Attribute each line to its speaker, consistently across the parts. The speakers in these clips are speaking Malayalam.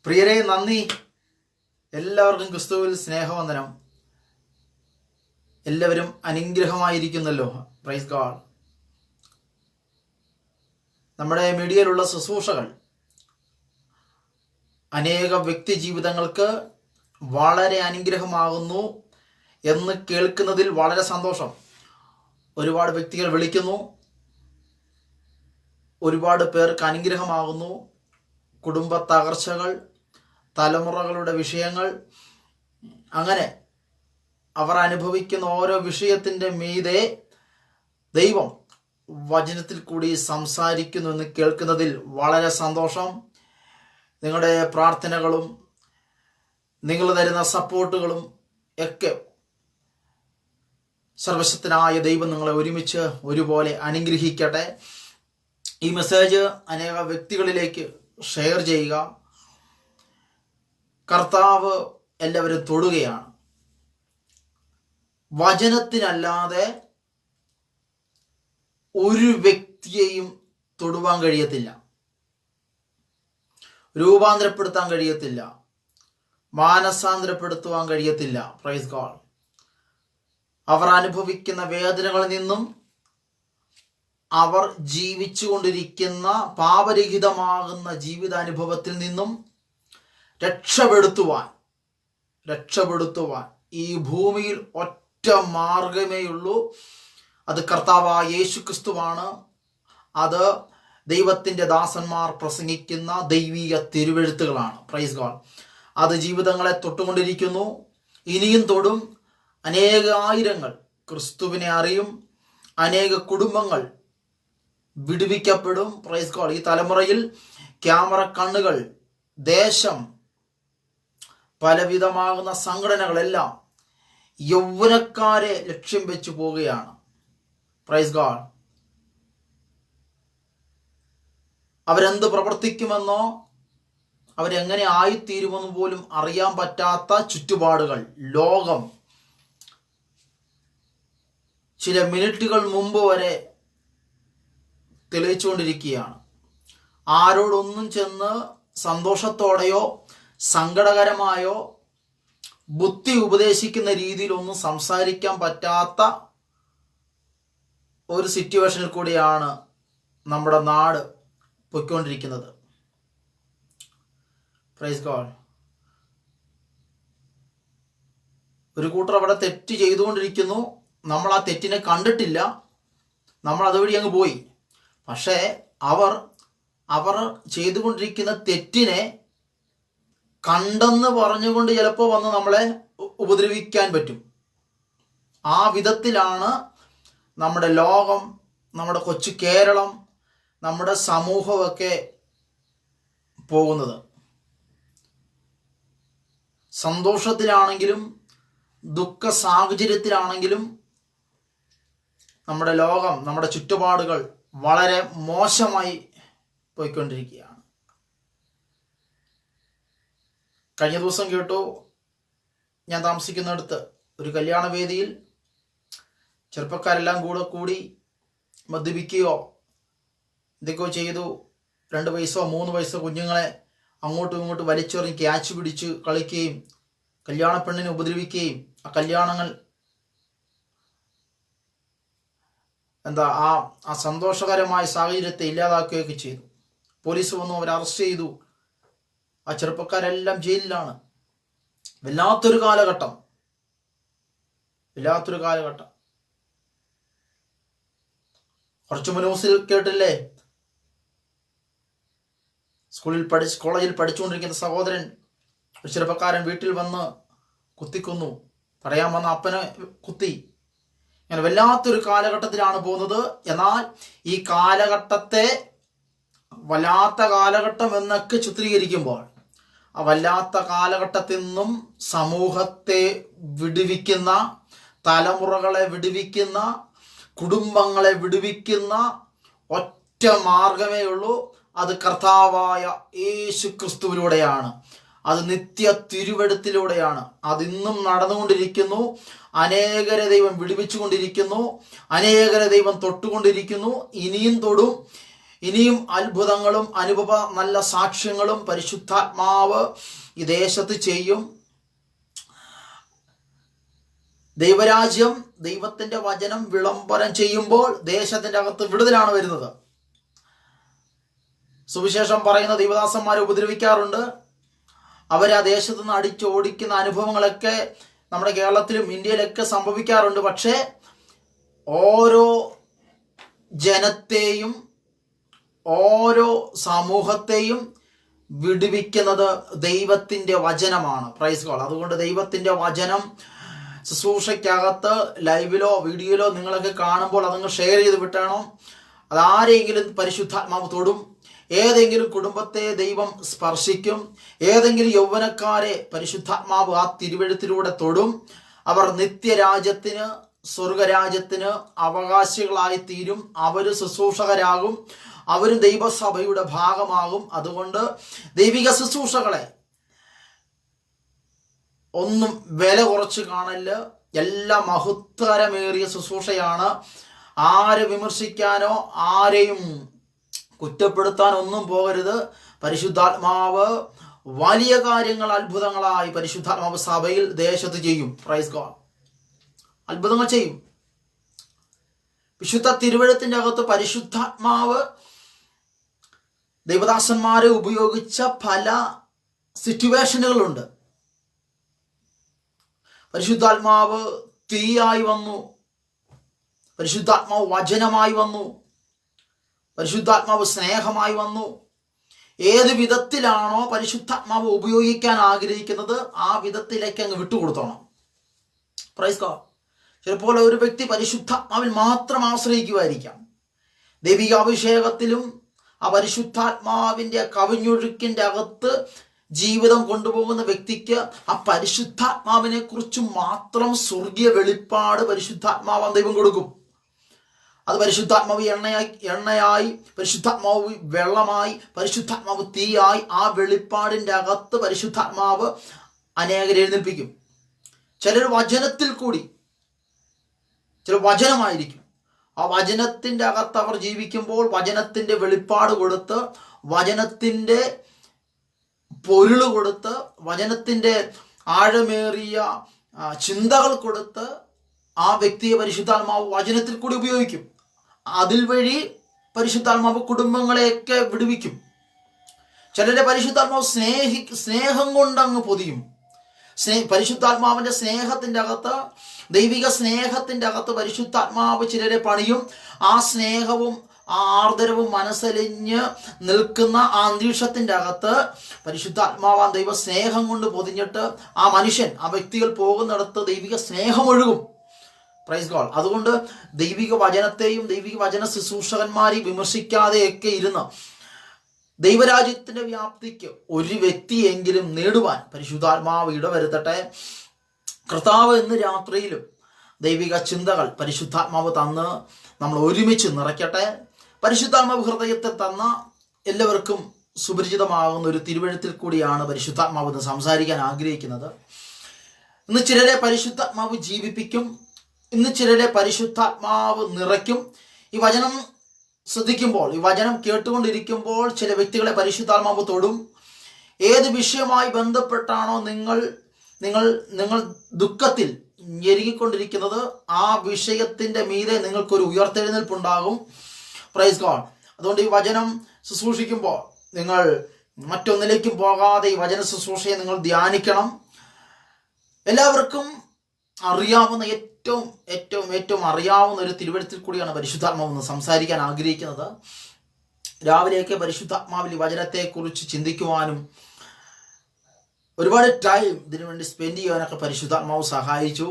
Speaker 1: പ്രിയരെ, നന്ദി. എല്ലാവർക്കും ക്രിസ്തുവിൽ സ്നേഹവന്ദനം. എല്ലാവരും അനുഗ്രഹമായിരിക്കുന്നല്ലോ. Praise God. നമ്മുടെ മീഡിയയിലുള്ള ശുശ്രൂഷകൾ അനേക വ്യക്തി ജീവിതങ്ങൾക്ക് വളരെ അനുഗ്രഹമാകുന്നു എന്ന് കേൾക്കുന്നതിൽ വളരെ സന്തോഷം. ഒരുപാട് വ്യക്തികൾ വിളിക്കുന്നു, ഒരുപാട് പേർക്ക് അനുഗ്രഹമാകുന്നു. കുടുംബ തകർച്ചകൾ, തലമുറകളുടെ വിഷയങ്ങൾ, അങ്ങനെ അവർ അനുഭവിക്കുന്ന ഓരോ വിഷയത്തിൻ്റെ മീതെ ദൈവം വചനത്തിൽ കൂടി സംസാരിക്കുന്നു എന്ന് കേൾക്കുന്നതിൽ വളരെ സന്തോഷം. നിങ്ങളുടെ പ്രാർത്ഥനകളും നിങ്ങൾ തരുന്ന സപ്പോർട്ടുകളും ഒക്കെ സർവശക്തനായ ദൈവം നിങ്ങളെ ഒരുമിച്ച് ഒരുപോലെ അനുഗ്രഹിക്കട്ടെ. ഈ മെസ്സേജ് അനേക വ്യക്തികളിലേക്ക് ഷെയർ ചെയ്യുക. കർത്താവ് എല്ലാവരും തൊടുകയാണ്. വചനത്തിനല്ലാതെ ഒരു വ്യക്തിയെയും തൊടുവാൻ കഴിയത്തില്ല, രൂപാന്തരപ്പെടുത്താൻ കഴിയത്തില്ല, മാനസാന്തരപ്പെടുത്തുവാൻ കഴിയത്തില്ല. Praise God. അവർ അനുഭവിക്കുന്ന വേദനകളിൽ നിന്നും, അവർ ജീവിച്ചു കൊണ്ടിരിക്കുന്ന പാപരഹിതമാകുന്ന ജീവിതാനുഭവത്തിൽ നിന്നും രക്ഷപ്പെടുത്തുവാൻ ഈ ഭൂമിയിൽ ഒറ്റ മാർഗമേയുള്ളൂ. അത് കർത്താവായ യേശു ക്രിസ്തുവാണ്. അത് ദൈവത്തിൻ്റെ ദാസന്മാർ പ്രസംഗിക്കുന്ന ദൈവീക തിരുവെഴുത്തുകളാണ്. Praise God. അത് ജീവിതങ്ങളെ തൊട്ടുകൊണ്ടിരിക്കുന്നു, ഇനിയും തൊടും. അനേകായിരങ്ങൾ ക്രിസ്തുവിനെ അറിയും, അനേക കുടുംബങ്ങൾ വിടുവിക്കപ്പെടും. Price God. ഈ തലമുറയിൽ ക്യാമറ കണ്ണുകൾ, ദേശം, പലവിധമാകുന്ന സംഘടനകളെല്ലാം യൗവനക്കാരെ ലക്ഷ്യം വെച്ച് പോവുകയാണ്. Praise God. അവരെന്ത് പ്രവർത്തിക്കുമെന്നോ അവരെങ്ങനെ ആയിത്തീരുമെന്ന് പോലും അറിയാൻ പറ്റാത്ത ചുറ്റുപാടുകൾ ലോകം ചില മിനിറ്റുകൾ മുമ്പ് വരെ തെളിയിച്ചുകൊണ്ടിരിക്കുകയാണ്. ആരോടൊന്നും ചെന്ന് സന്തോഷത്തോടെയോ സങ്കടകരമായോ ബുദ്ധി ഉപദേശിക്കുന്ന രീതിയിലൊന്നും സംസാരിക്കാൻ പറ്റാത്ത ഒരു സിറ്റുവേഷനിൽ കൂടിയാണ് നമ്മുടെ നാട് പൊയ്ക്കൊണ്ടിരിക്കുന്നത്. Praise God. ഒരു കൂട്ടർ അവിടെ തെറ്റ് ചെയ്തുകൊണ്ടിരിക്കുന്നു. നമ്മൾ ആ തെറ്റിനെ കണ്ടിട്ടില്ല, നമ്മൾ അതുവഴി അങ്ങ് പോയി. പക്ഷേ അവർ ചെയ്തുകൊണ്ടിരിക്കുന്ന തെറ്റിനെ കണ്ടെന്ന് പറഞ്ഞുകൊണ്ട് ചിലപ്പോൾ വന്ന് നമ്മളെ ഉപദ്രവിക്കാൻ പറ്റും. ആ വിധത്തിലാണ് നമ്മുടെ ലോകം, നമ്മുടെ കൊച്ചു കേരളം, നമ്മുടെ സമൂഹമൊക്കെ പോകുന്നത്. സന്തോഷത്തിലാണെങ്കിലും ദുഃഖ സാഹചര്യത്തിലാണെങ്കിലും നമ്മുടെ ലോകം, നമ്മുടെ ചുറ്റുപാടുകൾ വളരെ മോശമായി പോയിക്കൊണ്ടിരിക്കുകയാണ്. കഴിഞ്ഞ ദിവസം കേട്ടു, ഞാൻ താമസിക്കുന്നിടത്ത് ഒരു കല്യാണ വേദിയിൽ ചെറുപ്പക്കാരെല്ലാം കൂടി മദ്യപിക്കുകയോ എന്തൊക്കെയോ ചെയ്തു. 2 വയസ്സോ 3 വയസ്സോ കുഞ്ഞുങ്ങളെ അങ്ങോട്ടും ഇങ്ങോട്ടും വലിച്ചെറിഞ്ഞ് ക്യാച്ച് പിടിച്ച് കളിക്കുകയും കല്യാണ പെണ്ണിനെ ഉപദ്രവിക്കുകയും ആ കല്യാണങ്ങൾ ആ സന്തോഷകരമായ സാഹചര്യത്തെ ഇല്ലാതാക്കുകയൊക്കെ ചെയ്തു. പോലീസ് വന്നു, അവരെ അറസ്റ്റ് ചെയ്തു. ആ ചെറുപ്പക്കാരെല്ലാം ജയിലിലാണ്. വല്ലാത്തൊരു കാലഘട്ടം. കുറച്ചു ന്യൂസിൽ കേട്ടില്ലേ, കോളേജിൽ പഠിച്ചുകൊണ്ടിരിക്കുന്ന സഹോദരൻ, ഒരു ചെറുപ്പക്കാരൻ വീട്ടിൽ വന്ന് കുത്തിക്കൊന്നു. പറയാൻ വന്ന അപ്പനെ കുത്തി. അങ്ങനെ വല്ലാത്തൊരു കാലഘട്ടത്തിലാണ് പോകുന്നത്. എന്നാൽ ഈ കാലഘട്ടത്തെ വല്ലാത്ത കാലഘട്ടം എന്നൊക്കെ ചിത്രീകരിക്കുമ്പോൾ ആ വല്ലാത്ത കാലഘട്ടത്തിൽ നിന്നും സമൂഹത്തെ വിടുവിക്കുന്ന, തലമുറകളെ വിടുവിക്കുന്ന, കുടുംബങ്ങളെ വിടുവിക്കുന്ന ഒറ്റ മാർഗമേ ഉള്ളൂ. അത് കർത്താവായ യേശു ക്രിസ്തുവിലൂടെയാണ്. അത് നിത്യ തിരുവെഴുത്തിലൂടെയാണ്. അതിന്നും നടന്നുകൊണ്ടിരിക്കുന്നു. അനേകരെ ദൈവം വിടുവിച്ചു കൊണ്ടിരിക്കുന്നു, അനേകരെ ദൈവം തൊട്ടുകൊണ്ടിരിക്കുന്നു, ഇനിയും തൊടും. ഇനിയും അത്ഭുതങ്ങളും അനുഭവ നല്ല സാക്ഷ്യങ്ങളും പരിശുദ്ധാത്മാവ് ഈ ദേശത്ത് ചെയ്യും. ദൈവരാജ്യം, ദൈവത്തിന്റെ വചനം വിളംബരം ചെയ്യുമ്പോൾ ദേശത്തിന്റെ അകത്ത് വിടുതലാണ് വരുന്നത്. സുവിശേഷം പറയുന്ന ദൈവദാസന്മാരെ ഉപദ്രവിക്കാറുണ്ട്. അവർ ആ ദേശത്ത് നിന്ന് അടിച്ചോടിക്കുന്ന അനുഭവങ്ങളൊക്കെ നമ്മുടെ കേരളത്തിലും ഇന്ത്യയിലൊക്കെ സംഭവിക്കാറുണ്ട്. പക്ഷേ ഓരോ ജനത്തെയും ഓരോ സമൂഹത്തെയും വിടുവിക്കുന്നത് ദൈവത്തിൻ്റെ വചനമാണ്. Praise God. അതുകൊണ്ട് ദൈവത്തിൻ്റെ വചനം ശുശ്രൂഷയ്ക്കകത്ത് ലൈവിലോ വീഡിയോയിലോ നിങ്ങളൊക്കെ കാണുമ്പോൾ അതങ്ങ് ഷെയർ ചെയ്ത് വിട്ടണം. അതാരെങ്കിലും പരിശുദ്ധാത്മാവ് തൊടും. ഏതെങ്കിലും കുടുംബത്തെ ദൈവം സ്പർശിക്കും. ഏതെങ്കിലും യൗവനക്കാരെ പരിശുദ്ധാത്മാവ് ആ തിരുവെഴുത്തിലൂടെ തൊടും. അവർ നിത്യരാജ്യത്തിന്, സ്വർഗരാജ്യത്തിന് അവകാശികളായി തീരും. അവർ ശുശ്രൂഷകരാകും. അവരും ദൈവസഭയുടെ ഭാഗമാകും. അതുകൊണ്ട് ദൈവിക ശുശ്രൂഷകളെ ഒന്നും വില കുറച്ച് കാണല്. എല്ലാം മഹത്തരമേറിയ ശുശ്രൂഷയാണ്. ആരെ വിമർശിക്കാനോ ആരെയും കുറ്റപ്പെടുത്താൻ ഒന്നും പോകരുത്. പരിശുദ്ധാത്മാവ് വലിയ കാര്യങ്ങൾ അത്ഭുതങ്ങളായി പരിശുദ്ധാത്മാവ് സഭയിൽ ദേശത്ത് ചെയ്യും. Praise God. അത്ഭുതങ്ങൾ ചെയ്യും. വിശുദ്ധ തിരുവെഴുത്തിന്റെ അകത്ത് പരിശുദ്ധാത്മാവ് ദൈവദാസന്മാരെ ഉപയോഗിച്ച പല സിറ്റുവേഷനുകളുണ്ട്. പരിശുദ്ധാത്മാവ് തീയായി വന്നു. പരിശുദ്ധാത്മാവ് വചനമായി വന്നു. പരിശുദ്ധാത്മാവ് സ്നേഹമായി വന്നു. ഏത് വിധത്തിലാണോ പരിശുദ്ധാത്മാവ് ഉപയോഗിക്കാൻ ആഗ്രഹിക്കുന്നത് ആ വിധത്തിലേക്ക് അങ്ങ് വിട്ടുകൊടുത്തോണം. Praise God. ചിലപ്പോൾ ഒരു വ്യക്തി പരിശുദ്ധാത്മാവിൽ മാത്രം ആശ്രയിക്കുമായിരിക്കാം. ദൈവികാഭിഷേകത്തിലും ആ പരിശുദ്ധാത്മാവിൻ്റെ കവിഞ്ഞൊഴുക്കിൻ്റെ അകത്ത് ജീവിതം കൊണ്ടുപോകുന്ന വ്യക്തിക്ക് ആ പരിശുദ്ധാത്മാവിനെ കുറിച്ച് മാത്രം സ്വർഗീയ വെളിപ്പാട് പരിശുദ്ധാത്മാവ് ദൈവം കൊടുക്കും. അത് പരിശുദ്ധാത്മാവ് എണ്ണയായി, പരിശുദ്ധാത്മാവ് വെള്ളമായി, പരിശുദ്ധാത്മാവ് തീയായി ആ വെളിപ്പാടിൻ്റെ അകത്ത് പരിശുദ്ധാത്മാവ് അനേകരെ എഴുന്നേൽപ്പിക്കും. ചിലർ വചനത്തിൽ കൂടി, ചില വചനമായിരിക്കും. ആ വചനത്തിൻ്റെ അകത്ത് അവർ ജീവിക്കുമ്പോൾ വചനത്തിൻ്റെ വെളിപ്പാട് കൊടുത്ത്, വചനത്തിൻ്റെ പൊരുള് കൊടുത്ത്, വചനത്തിൻ്റെ ആഴമേറിയ ചിന്തകൾ കൊടുത്ത് ആ വ്യക്തിയെ പരിശുദ്ധാത്മാവ് വചനത്തിൽ കൂടി ഉപയോഗിക്കും. അതിൽ വഴി പരിശുദ്ധാത്മാവ് കുടുംബങ്ങളെയൊക്കെ വിടുവിക്കും. ചിലരെ പരിശുദ്ധാത്മാവ് സ്നേഹം കൊണ്ടങ്ങ് പൊതിയും. പരിശുദ്ധാത്മാവിൻ്റെ സ്നേഹത്തിൻ്റെ അകത്ത്, ദൈവിക സ്നേഹത്തിൻ്റെ അകത്ത് പരിശുദ്ധാത്മാവ് ചിലരെ പണിയും. ആ സ്നേഹവും ആ ആർദ്രവും മനസ്സലിഞ്ഞ് നിൽക്കുന്ന ആ അന്തരീക്ഷത്തിൻ്റെ അകത്ത് പരിശുദ്ധാത്മാവാൻ ദൈവ സ്നേഹം കൊണ്ട് പൊതിഞ്ഞിട്ട് ആ മനുഷ്യൻ, ആ വ്യക്തികൾ പോകുന്നിടത്ത് ദൈവിക സ്നേഹമൊഴുകും. Praise God. അതുകൊണ്ട് ദൈവിക വചനത്തെയും ദൈവിക വചന ശുശ്രൂഷകന്മാരെയും വിമർശിക്കാതെയൊക്കെ ഇരുന്ന് ദൈവരാജ്യത്തിന്റെ വ്യാപ്തിക്ക് ഒരു വ്യക്തിയെങ്കിലും നേടുവാൻ പരിശുദ്ധാത്മാവ് ഇടവരുത്തട്ടെ. കർത്താവ് ഇന്ന് രാത്രിയിലും ദൈവിക ചിന്തകൾ പരിശുദ്ധാത്മാവ് തന്ന് നമ്മൾ ഒരുമിച്ച് നിറയ്ക്കട്ടെ. പരിശുദ്ധാത്മാവ് ഹൃദയത്തിൽ തന്ന എല്ലാവർക്കും സുപരിചിതമാകുന്ന ഒരു തിരുവെഴുത്തിൽ കൂടിയാണ് പരിശുദ്ധാത്മാവ് ഇന്ന് സംസാരിക്കാൻ ആഗ്രഹിക്കുന്നത്. ഇന്ന് ചിലരെ പരിശുദ്ധാത്മാവ് ജീവിപ്പിക്കും. ഇന്ന് ചിലരെ പരിശുദ്ധാത്മാവ് നിറയ്ക്കും. ഈ വചനം ശ്രദ്ധിക്കുമ്പോൾ, ഈ വചനം കേട്ടുകൊണ്ടിരിക്കുമ്പോൾ ചില വ്യക്തികളെ പരിശുദ്ധാത്മാവ് തൊടും. ഏത് വിഷയവുമായി ബന്ധപ്പെട്ടാണോ നിങ്ങൾ ദുഃഖത്തിൽ ഞെരുങ്ങിക്കൊണ്ടിരിക്കുന്നത് ആ വിഷയത്തിൻ്റെ മീതെ നിങ്ങൾക്കൊരു ഉയർത്തെഴുന്നേൽപ്പുണ്ടാകും. Praise God. അതുകൊണ്ട് ഈ വചനം ശുശ്രൂഷിക്കുമ്പോൾ നിങ്ങൾ മറ്റൊന്നിലേക്കും പോകാതെ ഈ വചന ശുശ്രൂഷയെ നിങ്ങൾ ധ്യാനിക്കണം. എല്ലാവർക്കും അറിയാവുന്ന ഏറ്റവും അറിയാവുന്ന ഒരു തിരുവെഴുത്തിൽ കൂടിയാണ് പരിശുദ്ധാത്മാവ് എന്ന് സംസാരിക്കാൻ ആഗ്രഹിക്കുന്നത്. രാവിലെയൊക്കെ പരിശുദ്ധാത്മാവിൽ വചനത്തെക്കുറിച്ച് ചിന്തിക്കുവാനും ഒരുപാട് ടൈം ഇതിനുവേണ്ടി സ്പെൻഡ് ചെയ്യാനൊക്കെ പരിശുദ്ധാത്മാവ് സഹായിച്ചു.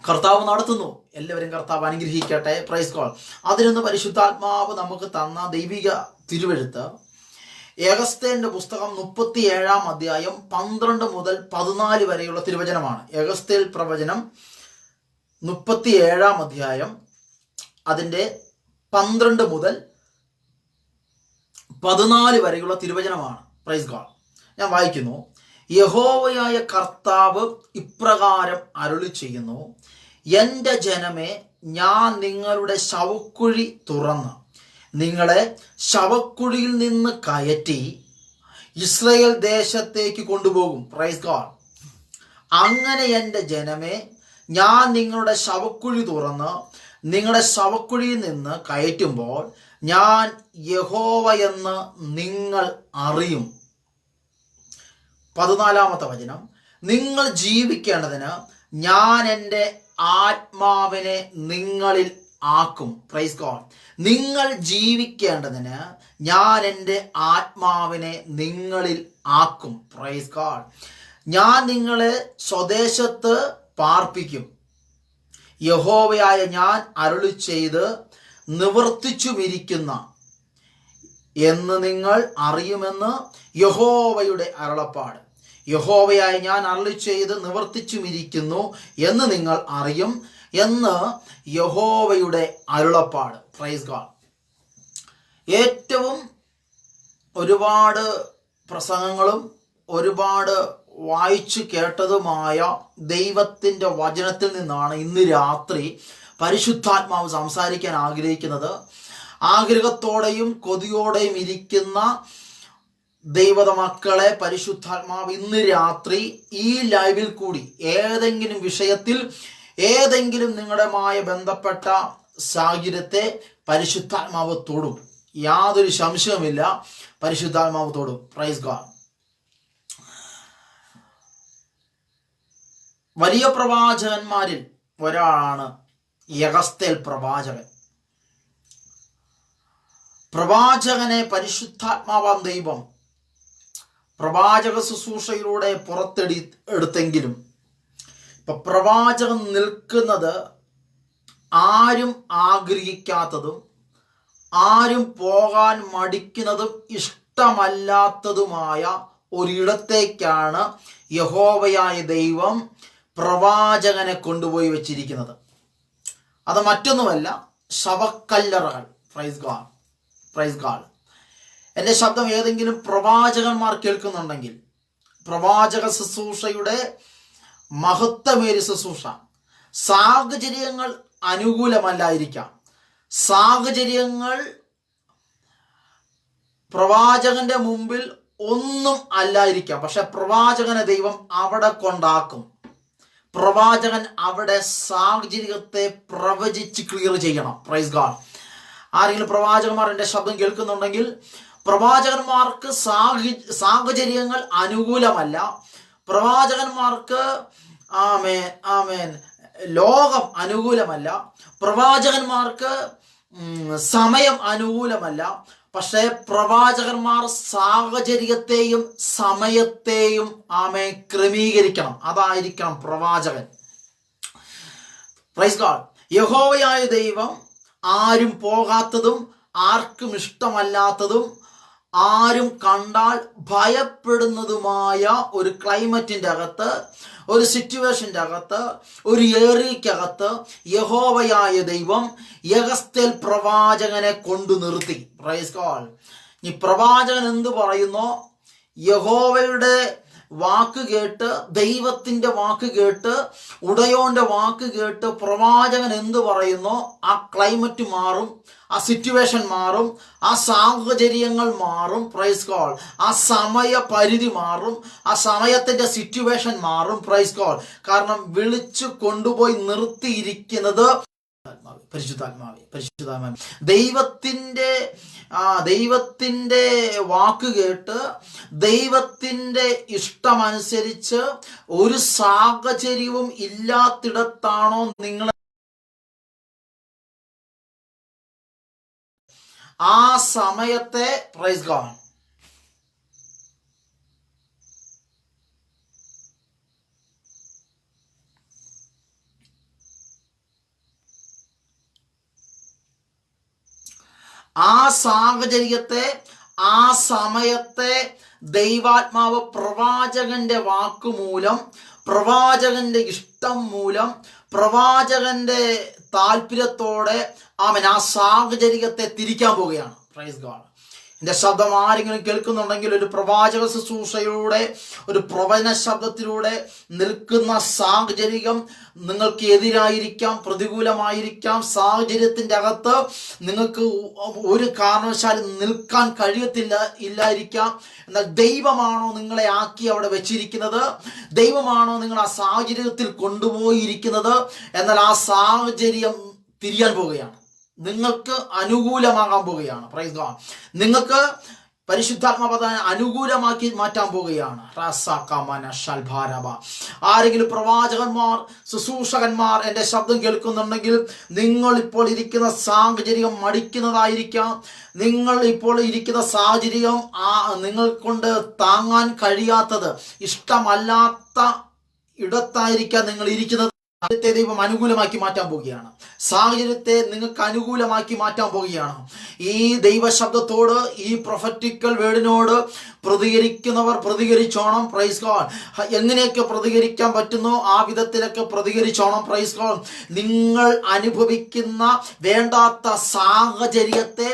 Speaker 1: കർത്താവ് നടത്തുന്നു. എല്ലാവരും കർത്താവ് അനുഗ്രഹിക്കട്ടെ. Praise God. അതിനൊന്ന് പരിശുദ്ധാത്മാവ് നമുക്ക് തന്ന ദൈവിക തിരുവെഴുത്ത് എഗസ്തേന്റെ പുസ്തകം 37 അധ്യായം 12 മുതൽ 14 വരെയുള്ള തിരുവചനമാണ്. എഗസ്തേൽ പ്രവചനം 37 അധ്യായം അതിൻ്റെ 12 മുതൽ 14 വരെയുള്ള തിരുവചനമാണ്. Praise God. ഞാൻ വായിക്കുന്നു. യഹോവയായ കർത്താവ് ഇപ്രകാരം അരുളി ചെയ്യുന്നു: എൻ്റെ ജനമേ, ഞാൻ നിങ്ങളുടെ ശവക്കുഴി തുറന്ന് നിങ്ങളെ ശവക്കുഴിയിൽ നിന്ന് കയറ്റി ഇസ്രായേൽ ദേശത്തേക്ക് കൊണ്ടുപോകും. Praise God. അങ്ങനെ എൻ്റെ ജനമേ, ഞാൻ നിങ്ങളുടെ ശവക്കുഴി തുറന്ന് നിങ്ങളുടെ ശവക്കുഴിയിൽ നിന്ന് കയറ്റുമ്പോൾ ഞാൻ യഹോവ എന്ന് നിങ്ങൾ അറിയും. 14-ാമത്തെ വചനം, നിങ്ങൾ ജീവിക്കേണ്ടതിന് ഞാൻ എൻ്റെ ആത്മാവിനെ നിങ്ങളിൽ ആക്കും. Praise God. നിങ്ങൾ ജീവിക്കേണ്ടതിന് ഞാൻ എൻ്റെ ആത്മാവിനെ നിങ്ങളിൽ ആക്കും. Praise God. ഞാൻ നിങ്ങളെ സ്വദേശത്ത് പാർപ്പിക്കും. യഹോവയായ ഞാൻ അരുളി ചെയ്ത് നിവർത്തിച്ചുമിരിക്കുന്ന എന്ന് നിങ്ങൾ അറിയുമെന്ന് യഹോവയുടെ അരുളപ്പാട്. യഹോവയായ ഞാൻ അരുളി ചെയ്ത് നിവർത്തിച്ചുമിരിക്കുന്നു എന്ന് നിങ്ങൾ അറിയും എന്ന് യഹോവയുടെ അരുളപ്പാട്. Praise God. ഏറ്റവും ഒരുപാട് പ്രസംഗങ്ങളും ഒരുപാട് വായിച്ചു കേട്ടതുമായ ദൈവത്തിൻ്റെ വചനത്തിൽ നിന്നാണ് ഇന്ന് രാത്രി പരിശുദ്ധാത്മാവ് സംസാരിക്കാൻ ആഗ്രഹിക്കുന്നത്. ആഗ്രഹത്തോടെയും കൊതിയോടെയും ഇരിക്കുന്ന ദൈവത മക്കളെ പരിശുദ്ധാത്മാവ് ഇന്ന് രാത്രി ഈ ലൈവിൽ കൂടി ഏതെങ്കിലും വിഷയത്തിൽ ഏതെങ്കിലും നിങ്ങളുടെമായ ബന്ധപ്പെട്ട സാഹചര്യത്തെ പരിശുദ്ധാത്മാവ് തൊടും. യാതൊരു സംശയവുമില്ല, പരിശുദ്ധാത്മാവ് തൊടും. Praise God. വലിയ പ്രവാചകന്മാരിൽ ഒരാളാണ് യഹസ്തേൽ പ്രവാചകൻ. പ്രവാചകനെ പരിശുദ്ധാത്മാവാം ദൈവം പ്രവാചക ശുശ്രൂഷയിലൂടെ എടുത്തെങ്കിലും ഇപ്പൊ പ്രവാചകൻ നിൽക്കുന്നത് ആരും ആഗ്രഹിക്കാത്തതും ആരും പോകാൻ മടിക്കുന്നതും ഇഷ്ടമല്ലാത്തതുമായ ഒരിടത്തേക്കാണ് യഹോവയായ ദൈവം പ്രവാചകനെ കൊണ്ടുപോയി വെച്ചിരിക്കുന്നത്. അത് മറ്റൊന്നുമല്ല, ശവക്കല്ലറകൾ. Praise God. Praise God. എൻ്റെ ശബ്ദം ഏതെങ്കിലും പ്രവാചകന്മാർ കേൾക്കുന്നുണ്ടെങ്കിൽ, പ്രവാചക ശുശ്രൂഷയുടെ മഹത്വമേറിയ ശുശ്രൂഷ, സാഹചര്യങ്ങൾ അനുകൂലമല്ലായിരിക്കാം, സാഹചര്യങ്ങൾ പ്രവാചകന്റെ മുമ്പിൽ ഒന്നും അല്ലായിരിക്കാം, പക്ഷെ പ്രവാചകനെ ദൈവം അവിടെ കൊണ്ടാക്കും. പ്രവാചകൻ അവിടെ സാഹചര്യത്തെ പ്രവചിച്ച് ക്ലിയർ ചെയ്യണം. Praise God. ആരെങ്കിലും പ്രവാചകന്മാർ എൻ്റെ ശബ്ദം കേൾക്കുന്നുണ്ടെങ്കിൽ, പ്രവാചകന്മാർക്ക് സാഹചര്യങ്ങൾ അനുകൂലമല്ല, പ്രവാചകന്മാർക്ക് ആമേൻ ആമേൻ ലോകം അനുകൂലമല്ല, പ്രവാചകന്മാർക്ക് സമയം അനുകൂലമല്ല, പക്ഷേ പ്രവാചകന്മാർ സാഹചര്യത്തെയും സമയത്തെയും ക്രമീകരിക്കണം. അതായിരിക്കണം പ്രവാചകൻ. Praise God. യഹോവയായ ദൈവം ആരും പോകാത്തതും ആർക്കും ഇഷ്ടമല്ലാത്തതും ആരും കണ്ടാൽ ഭയപ്പെടുന്നതുമായ ഒരു ക്ലൈമറ്റിൻ്റെ അകത്ത്, ഒരു സിറ്റുവേഷൻ്റെ അകത്ത്, ഒരു ഏറിയക്കകത്ത് യഹോവയായ ദൈവം യഹസ്തേൽ പ്രവാചകനെ കൊണ്ടു നിർത്തി. Price God. ഈ പ്രവാചകൻ എന്ത് പറയുന്നോ, യഹോവയുടെ വാക്ക് കേട്ട്, ദൈവത്തിൻ്റെ വാക്ക് കേട്ട്, ഉടയോന്റെ വാക്ക് കേട്ട് പ്രവാചകൻ എന്ത് പറയുന്നോ ആ ക്ലൈമറ്റ് മാറും, ആ സിറ്റുവേഷൻ മാറും, ആ സാഹചര്യങ്ങൾ മാറും. Praise God. ആ സമയ പരിധി മാറും, ആ സമയത്തിന്റെ സിറ്റുവേഷൻ മാറും. Praise God. കാരണം വിളിച്ചു കൊണ്ടുപോയി നിർത്തിയിരിക്കുന്നത് പരിശുദ്ധാത്മാവേ. ദൈവത്തിന്റെ വാക്ക് കേട്ട് ദൈവത്തിന്റെ ഇഷ്ടമനുസരിച്ച് ഒരു സാഹചര്യവും ഇല്ലാത്തിടത്താണോ നിങ്ങൾ ആ സമയത്തെ പ്രൈസ് ഗോഡ് ആ സാഹചര്യത്തെ ആ സമയത്തെ ദൈവാത്മാവ് പ്രവാചകന്റെ വാക്കുമൂലം, പ്രവാചകന്റെ ഇഷ്ടം മൂലം, പ്രവാചകന്റെ താല്പര്യത്തോടെ ആ സാഹചര്യത്തെ തിരിക്കാൻ പോവുകയാണ്. Praise God. എൻ്റെ ശബ്ദം ആരെങ്കിലും കേൾക്കുന്നുണ്ടെങ്കിൽ ഒരു പ്രവാചക ശുശ്രൂഷയിലൂടെ, ഒരു പ്രവചന ശബ്ദത്തിലൂടെ നിൽക്കുന്ന സാഹചര്യം നിങ്ങൾക്ക് എതിരായിരിക്കാം, പ്രതികൂലമായിരിക്കാം. സാഹചര്യത്തിൻ്റെ അകത്ത് നിങ്ങൾക്ക് ഒരു കാരണവശാലും നിൽക്കാൻ ഇല്ലായിരിക്കാം. എന്നാൽ ദൈവമാണോ നിങ്ങളെ ആക്കി അവിടെ വെച്ചിരിക്കുന്നത്? ദൈവമാണോ നിങ്ങൾ ആ സാഹചര്യത്തിൽ കൊണ്ടുപോയിരിക്കുന്നത്? എന്നാൽ ആ സാഹചര്യം തിരിയാൻ പോവുകയാണ്, നിങ്ങൾക്ക് അനുകൂലമാകാൻ പോവുകയാണ്. Praise God. നിങ്ങൾക്ക് പരിശുദ്ധാത്മാവ് അനുകൂലമാക്കി മാറ്റാൻ പോവുകയാണ്. ആരെങ്കിലും പ്രവാചകന്മാർ, ശുശ്രൂഷകന്മാർ എൻ്റെ ശബ്ദം കേൾക്കുന്നുണ്ടെങ്കിൽ, നിങ്ങൾ ഇപ്പോൾ ഇരിക്കുന്ന സാഹചര്യം മടിക്കുന്നതായിരിക്കാം. നിങ്ങൾ ഇപ്പോൾ ഇരിക്കുന്ന സാഹചര്യം നിങ്ങൾ കൊണ്ട് താങ്ങാൻ കഴിയാത്തത്, ഇഷ്ടമല്ലാത്ത ഇടത്തായിരിക്കാം നിങ്ങൾ ഇരിക്കുന്നത്. സാഹചര്യത്തെ ദൈവം അനുകൂലമാക്കി മാറ്റാൻ പോവുകയാണ്. സാഹചര്യത്തെ നിങ്ങൾക്ക് അനുകൂലമാക്കി മാറ്റാൻ പോവുകയാണ്. ഈ ദൈവശബ്ദത്തോട്, ഈ പ്രൊഫറ്റിക്കൽ വേർഡിനോട് പ്രതികരിക്കുന്നവർ പ്രതികരിച്ചോണം. Praise God. എങ്ങനെയൊക്കെ പ്രതികരിക്കാൻ പറ്റുന്നോ ആ വിധത്തിലൊക്കെ പ്രതികരിച്ചോണം. Praise God. നിങ്ങൾ അനുഭവിക്കുന്ന വേണ്ടാത്ത സാഹചര്യത്തെ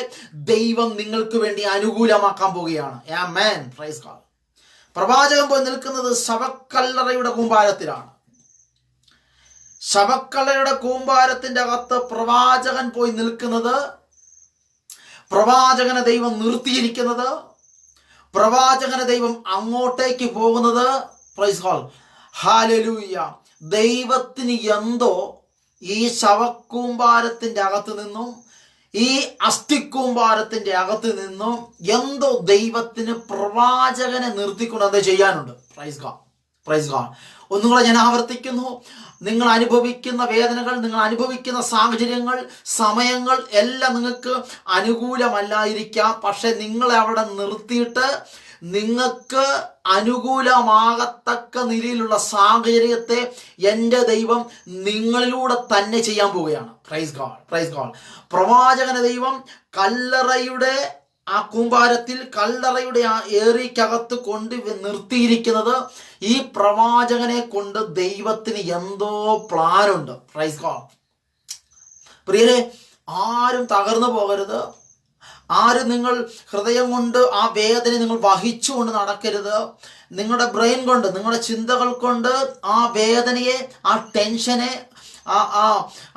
Speaker 1: ദൈവം നിങ്ങൾക്ക് വേണ്ടി അനുകൂലമാക്കാൻ പോവുകയാണ്. ആമേൻ. Praise God. പ്രവാചകൻ പോയി നിൽക്കുന്നത് ശവക്കല്ലറയുടെ കൂമ്പാരത്തിലാണ്. ശവക്കല്ലറയുടെ കൂമ്പാരത്തിന്റെ അകത്ത് പ്രവാചകൻ പോയി നിൽക്കുന്നത്, പ്രവാചകനെ ദൈവം നിർത്തിയിരിക്കുന്നത്, പ്രവാചകനെ ദൈവം അങ്ങോട്ടേക്ക് പോകുന്നത്. Price God. ഹല്ലേലൂയ. ദൈവത്തിന് എന്തോ ഈ ശവക്കൂമ്പാരത്തിന്റെ അകത്ത് നിന്നും, ഈ അസ്ഥിക്കൂമ്പാരത്തിന്റെ അകത്ത് നിന്നും എന്തോ ദൈവത്തിന് പ്രവാചകനെ നിർത്തിക്കൊണ്ട് അത് ചെയ്യാനുണ്ട്. Price God. Praise God. ഒന്നുകൂടെ ഞാൻ ആവർത്തിക്കുന്നു, നിങ്ങൾ അനുഭവിക്കുന്ന വേദനകൾ, നിങ്ങൾ അനുഭവിക്കുന്ന സാഹചര്യങ്ങൾ, സമയങ്ങൾ എല്ലാം നിങ്ങൾക്ക് അനുകൂലമല്ലായിരിക്കാം. പക്ഷെ നിങ്ങളെ അവിടെ നിർത്തിയിട്ട് നിങ്ങൾക്ക് അനുകൂലമാകത്തക്ക നിലയിലുള്ള സാഹചര്യത്തെ എൻ്റെ ദൈവം നിങ്ങളിലൂടെ തന്നെ ചെയ്യാൻ പോവുകയാണ്. Praise God. Praise God. പ്രവാചകനെ ദൈവം കല്ലറയുടെ ആ കൂമ്പാരത്തിൽ, കല്ലറയുടെ ആ ഏറിക്കകത്ത് കൊണ്ട് നിർത്തിയിരിക്കുന്നത് ഈ പ്രവാചകനെ കൊണ്ട് ദൈവത്തിന് എന്തോ പ്ലാനുണ്ട്. Praise God. പ്രിയരെ, ആരും തകർന്നു പോകരുത്. ആരും നിങ്ങൾ ഹൃദയം കൊണ്ട് ആ വേദന നിങ്ങൾ വഹിച്ചുകൊണ്ട് നടക്കരുത്. നിങ്ങളുടെ ബ്രെയിൻ കൊണ്ട്, നിങ്ങളുടെ ചിന്തകൾ കൊണ്ട് ആ വേദനയെ, ആ ടെൻഷനെ,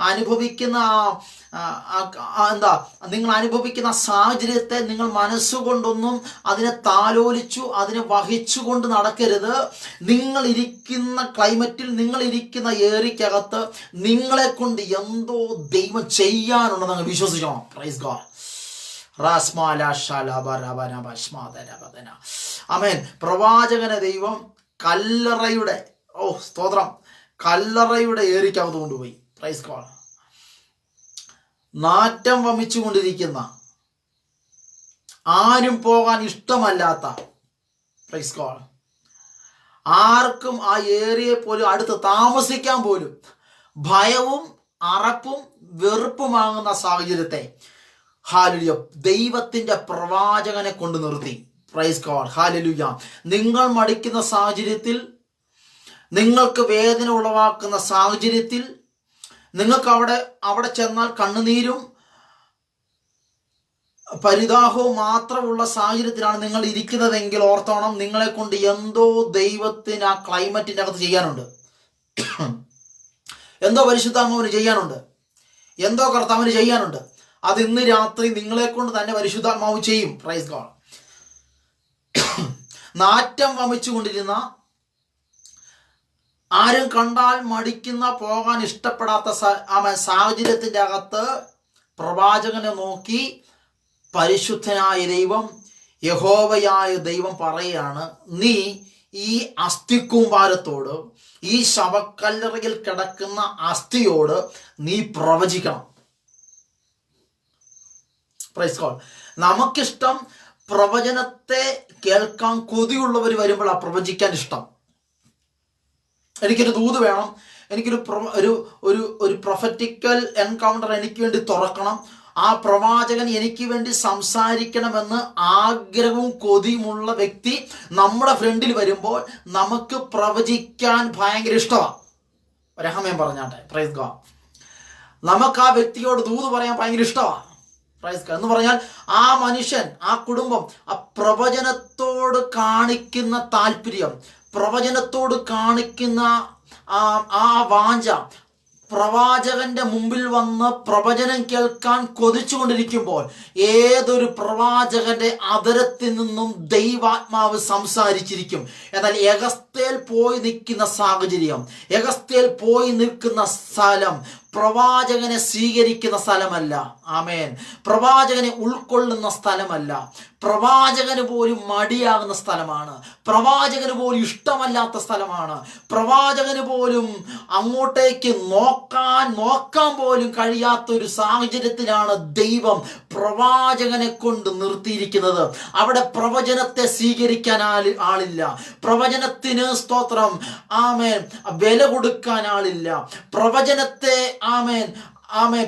Speaker 1: അനുഭവിക്കുന്ന നിങ്ങൾ അനുഭവിക്കുന്ന സാഹചര്യത്തെ നിങ്ങൾ മനസ്സുകൊണ്ടൊന്നും അതിനെ താലോലിച്ചു, അതിനെ വഹിച്ചുകൊണ്ട് നടക്കരുത്. നിങ്ങൾ ഇരിക്കുന്ന ക്ലൈമറ്റിൽ, നിങ്ങൾ ഇരിക്കുന്ന ഏരിയക്കകത്ത് നിങ്ങളെ കൊണ്ട് എന്തോ ദൈവം ചെയ്യാനുണ്ടെന്ന് അങ്ങ് വിശ്വസിക്കണം. Praise God. ആമേൻ. പ്രവാചകനെ ദൈവം കല്ലറയുടെ, സ്തോത്രം, കല്ലറയുടെ ഏരിക്കകത്ത് കൊണ്ടുപോയി. Praise God. നാറ്റം വമിച്ചുകൊണ്ടിരിക്കുന്ന, ആരും പോകാൻ ഇഷ്ടമല്ലാത്ത, പ്രൈസ് ഗോഡ്, ആർക്കും ആ ഏരിയയെ പോലും അടുത്ത് താമസിക്കാൻ പോലും ഭയവും അറപ്പും വെറുപ്പുമാകുന്ന സാഹചര്യത്തെ ഹല്ലേലൂയ ദൈവത്തിന്റെ പ്രവാചകനെ കൊണ്ട് നിർത്തി. Price God. ഹല്ലേലൂയ. നിങ്ങൾ മടിക്കുന്ന സാഹചര്യത്തിൽ, നിങ്ങൾക്ക് വേദന ഉളവാക്കുന്ന സാഹചര്യത്തിൽ, നിങ്ങൾക്ക് അവിടെ ചെന്നാൽ കണ്ണുനീരും പരിതാപവും മാത്രമുള്ള സാഹചര്യത്തിലാണ് നിങ്ങൾ ഇരിക്കുന്നതെങ്കിൽ ഓർത്തോണം, നിങ്ങളെ കൊണ്ട് എന്തോ ദൈവത്തിന് ആ ക്ലൈമറ്റിന്റെ അകത്ത് ചെയ്യാനുണ്ട്. എന്തോ പരിശുദ്ധാത്മാവിന് ചെയ്യാനുണ്ട്, എന്തോ കർത്താവിന് ചെയ്യാനുണ്ട്. അത് ഇന്ന് രാത്രി നിങ്ങളെ കൊണ്ട് തന്നെ പരിശുദ്ധാത്മാവ് ചെയ്യും. Price God. നാറ്റം വമിച്ചുകൊണ്ടിരുന്ന, ആരും കണ്ടാൽ മടിക്കുന്ന, പോകാൻ ഇഷ്ടപ്പെടാത്ത സാഹചര്യത്തിന്റെ അകത്ത് പ്രവാചകനെ നോക്കി പരിശുദ്ധനായ ദൈവം, യഹോവയായ ദൈവം പറയുകയാണ്, നീ ഈ അസ്ഥിക്കൂമ്പാരത്തോട്, ഈ ശവക്കല്ലറയിൽ കിടക്കുന്ന അസ്ഥിയോട് നീ പ്രവചിക്കണം. Praise God. നമുക്കിഷ്ടം പ്രവചനത്തെ കേൾക്കാൻ കൊതിയുള്ളവർ വരുമ്പോൾ ആ പ്രവചിക്കാൻ ഇഷ്ടം. എനിക്കൊരു ദൂത് വേണം, എനിക്കൊരു ഒരു പ്രൊഫറ്റിക്കൽ എൻകൗണ്ടർ എനിക്ക് വേണ്ടി തുറക്കണം, ആ പ്രവാചകൻ എനിക്ക് വേണ്ടി സംസാരിക്കണമെന്ന് ആഗ്രഹവും കൊതിയുമുള്ള വ്യക്തി നമ്മുടെ ഫ്രണ്ടിൽ വരുമ്പോൾ നമുക്ക് പ്രവചിക്കാൻ ഭയങ്കര ഇഷ്ടമാണ്. ഒരഹമയം പറഞ്ഞാട്ടെ. Praise God. നമുക്ക് ആ വ്യക്തിയോട് ദൂത് പറയാൻ ഭയങ്കര ഇഷ്ടമാണ്. എന്ന് പറഞ്ഞാൽ ആ മനുഷ്യൻ, ആ കുടുംബം ആ പ്രവചനത്തോട് കാണിക്കുന്ന താല്പര്യം, പ്രവചനത്തോട് കാണിക്കുന്ന ആ വാഞ്ച, പ്രവാചകന്റെ മുമ്പിൽ വന്ന് പ്രവചനം കേൾക്കാൻ കൊതിച്ചുകൊണ്ടിരിക്കുമ്പോൾ ഏതൊരു പ്രവാചകന്റെ അധരത്തിൽ നിന്നും ദൈവാത്മാവ് സംസാരിച്ചിരിക്കും. എന്നാൽ എഗസ്തേൽ പോയി നിൽക്കുന്ന സാഹചര്യം, എഗസ്തേൽ പോയി നിൽക്കുന്ന സ്ഥലം പ്രവാചകനെ സ്വീകരിക്കുന്ന സ്ഥലമല്ല. ആമേൻ. പ്രവാചകനെ ഉൾക്കൊള്ളുന്ന സ്ഥലമല്ല. പ്രവാചകന് പോലും മടിയാകുന്ന സ്ഥലമാണ്. പ്രവാചകന് പോലും ഇഷ്ടമല്ലാത്ത സ്ഥലമാണ്. പ്രവാചകന് പോലും അങ്ങോട്ടേക്ക് നോക്കാൻ പോലും കഴിയാത്ത ഒരു സാഹചര്യത്തിലാണ് ദൈവം പ്രവാചകനെ കൊണ്ട് നിർത്തിയിരിക്കുന്നത്. അവിടെ പ്രവചനത്തെ സ്വീകരിക്കാൻ ആളില്ല. പ്രവചനത്തിന് സ്തോത്രം, ആമേൻ, വില കൊടുക്കാൻ ആളില്ല. പ്രവചനത്തെ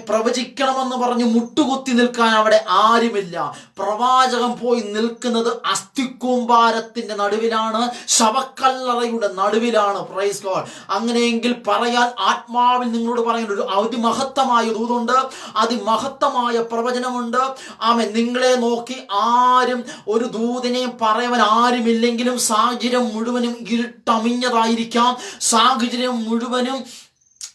Speaker 1: പ്രവചിക്കണമെന്ന് പറഞ്ഞ് മുട്ടുകുത്തി നിൽക്കാൻ അവിടെ ആരുമില്ല. പ്രവാചകൻ പോയി നിൽക്കുന്നത് അസ്ഥിക്കൂമ്പാരത്തിന്റെ നടുവിലാണ്, ശവക്കല്ലറയുടെ നടുവിലാണ്. Praise God. അങ്ങനെയെങ്കിൽ പറയാൻ ആത്മാവിൽ നിങ്ങളോട് പറയുന്ന ഒരു അതിമഹത്തമായ ദൂതുണ്ട്, അതിമഹത്തമായ പ്രവചനമുണ്ട്. നിങ്ങളെ നോക്കി ആരും ഒരു ദൂതിനെയും പറയുവാൻ ആരുമില്ലെങ്കിലും സാഹചര്യം മുഴുവനും ഇരുട്ടമിഞ്ഞതായിരിക്കാം, സാഹചര്യം മുഴുവനും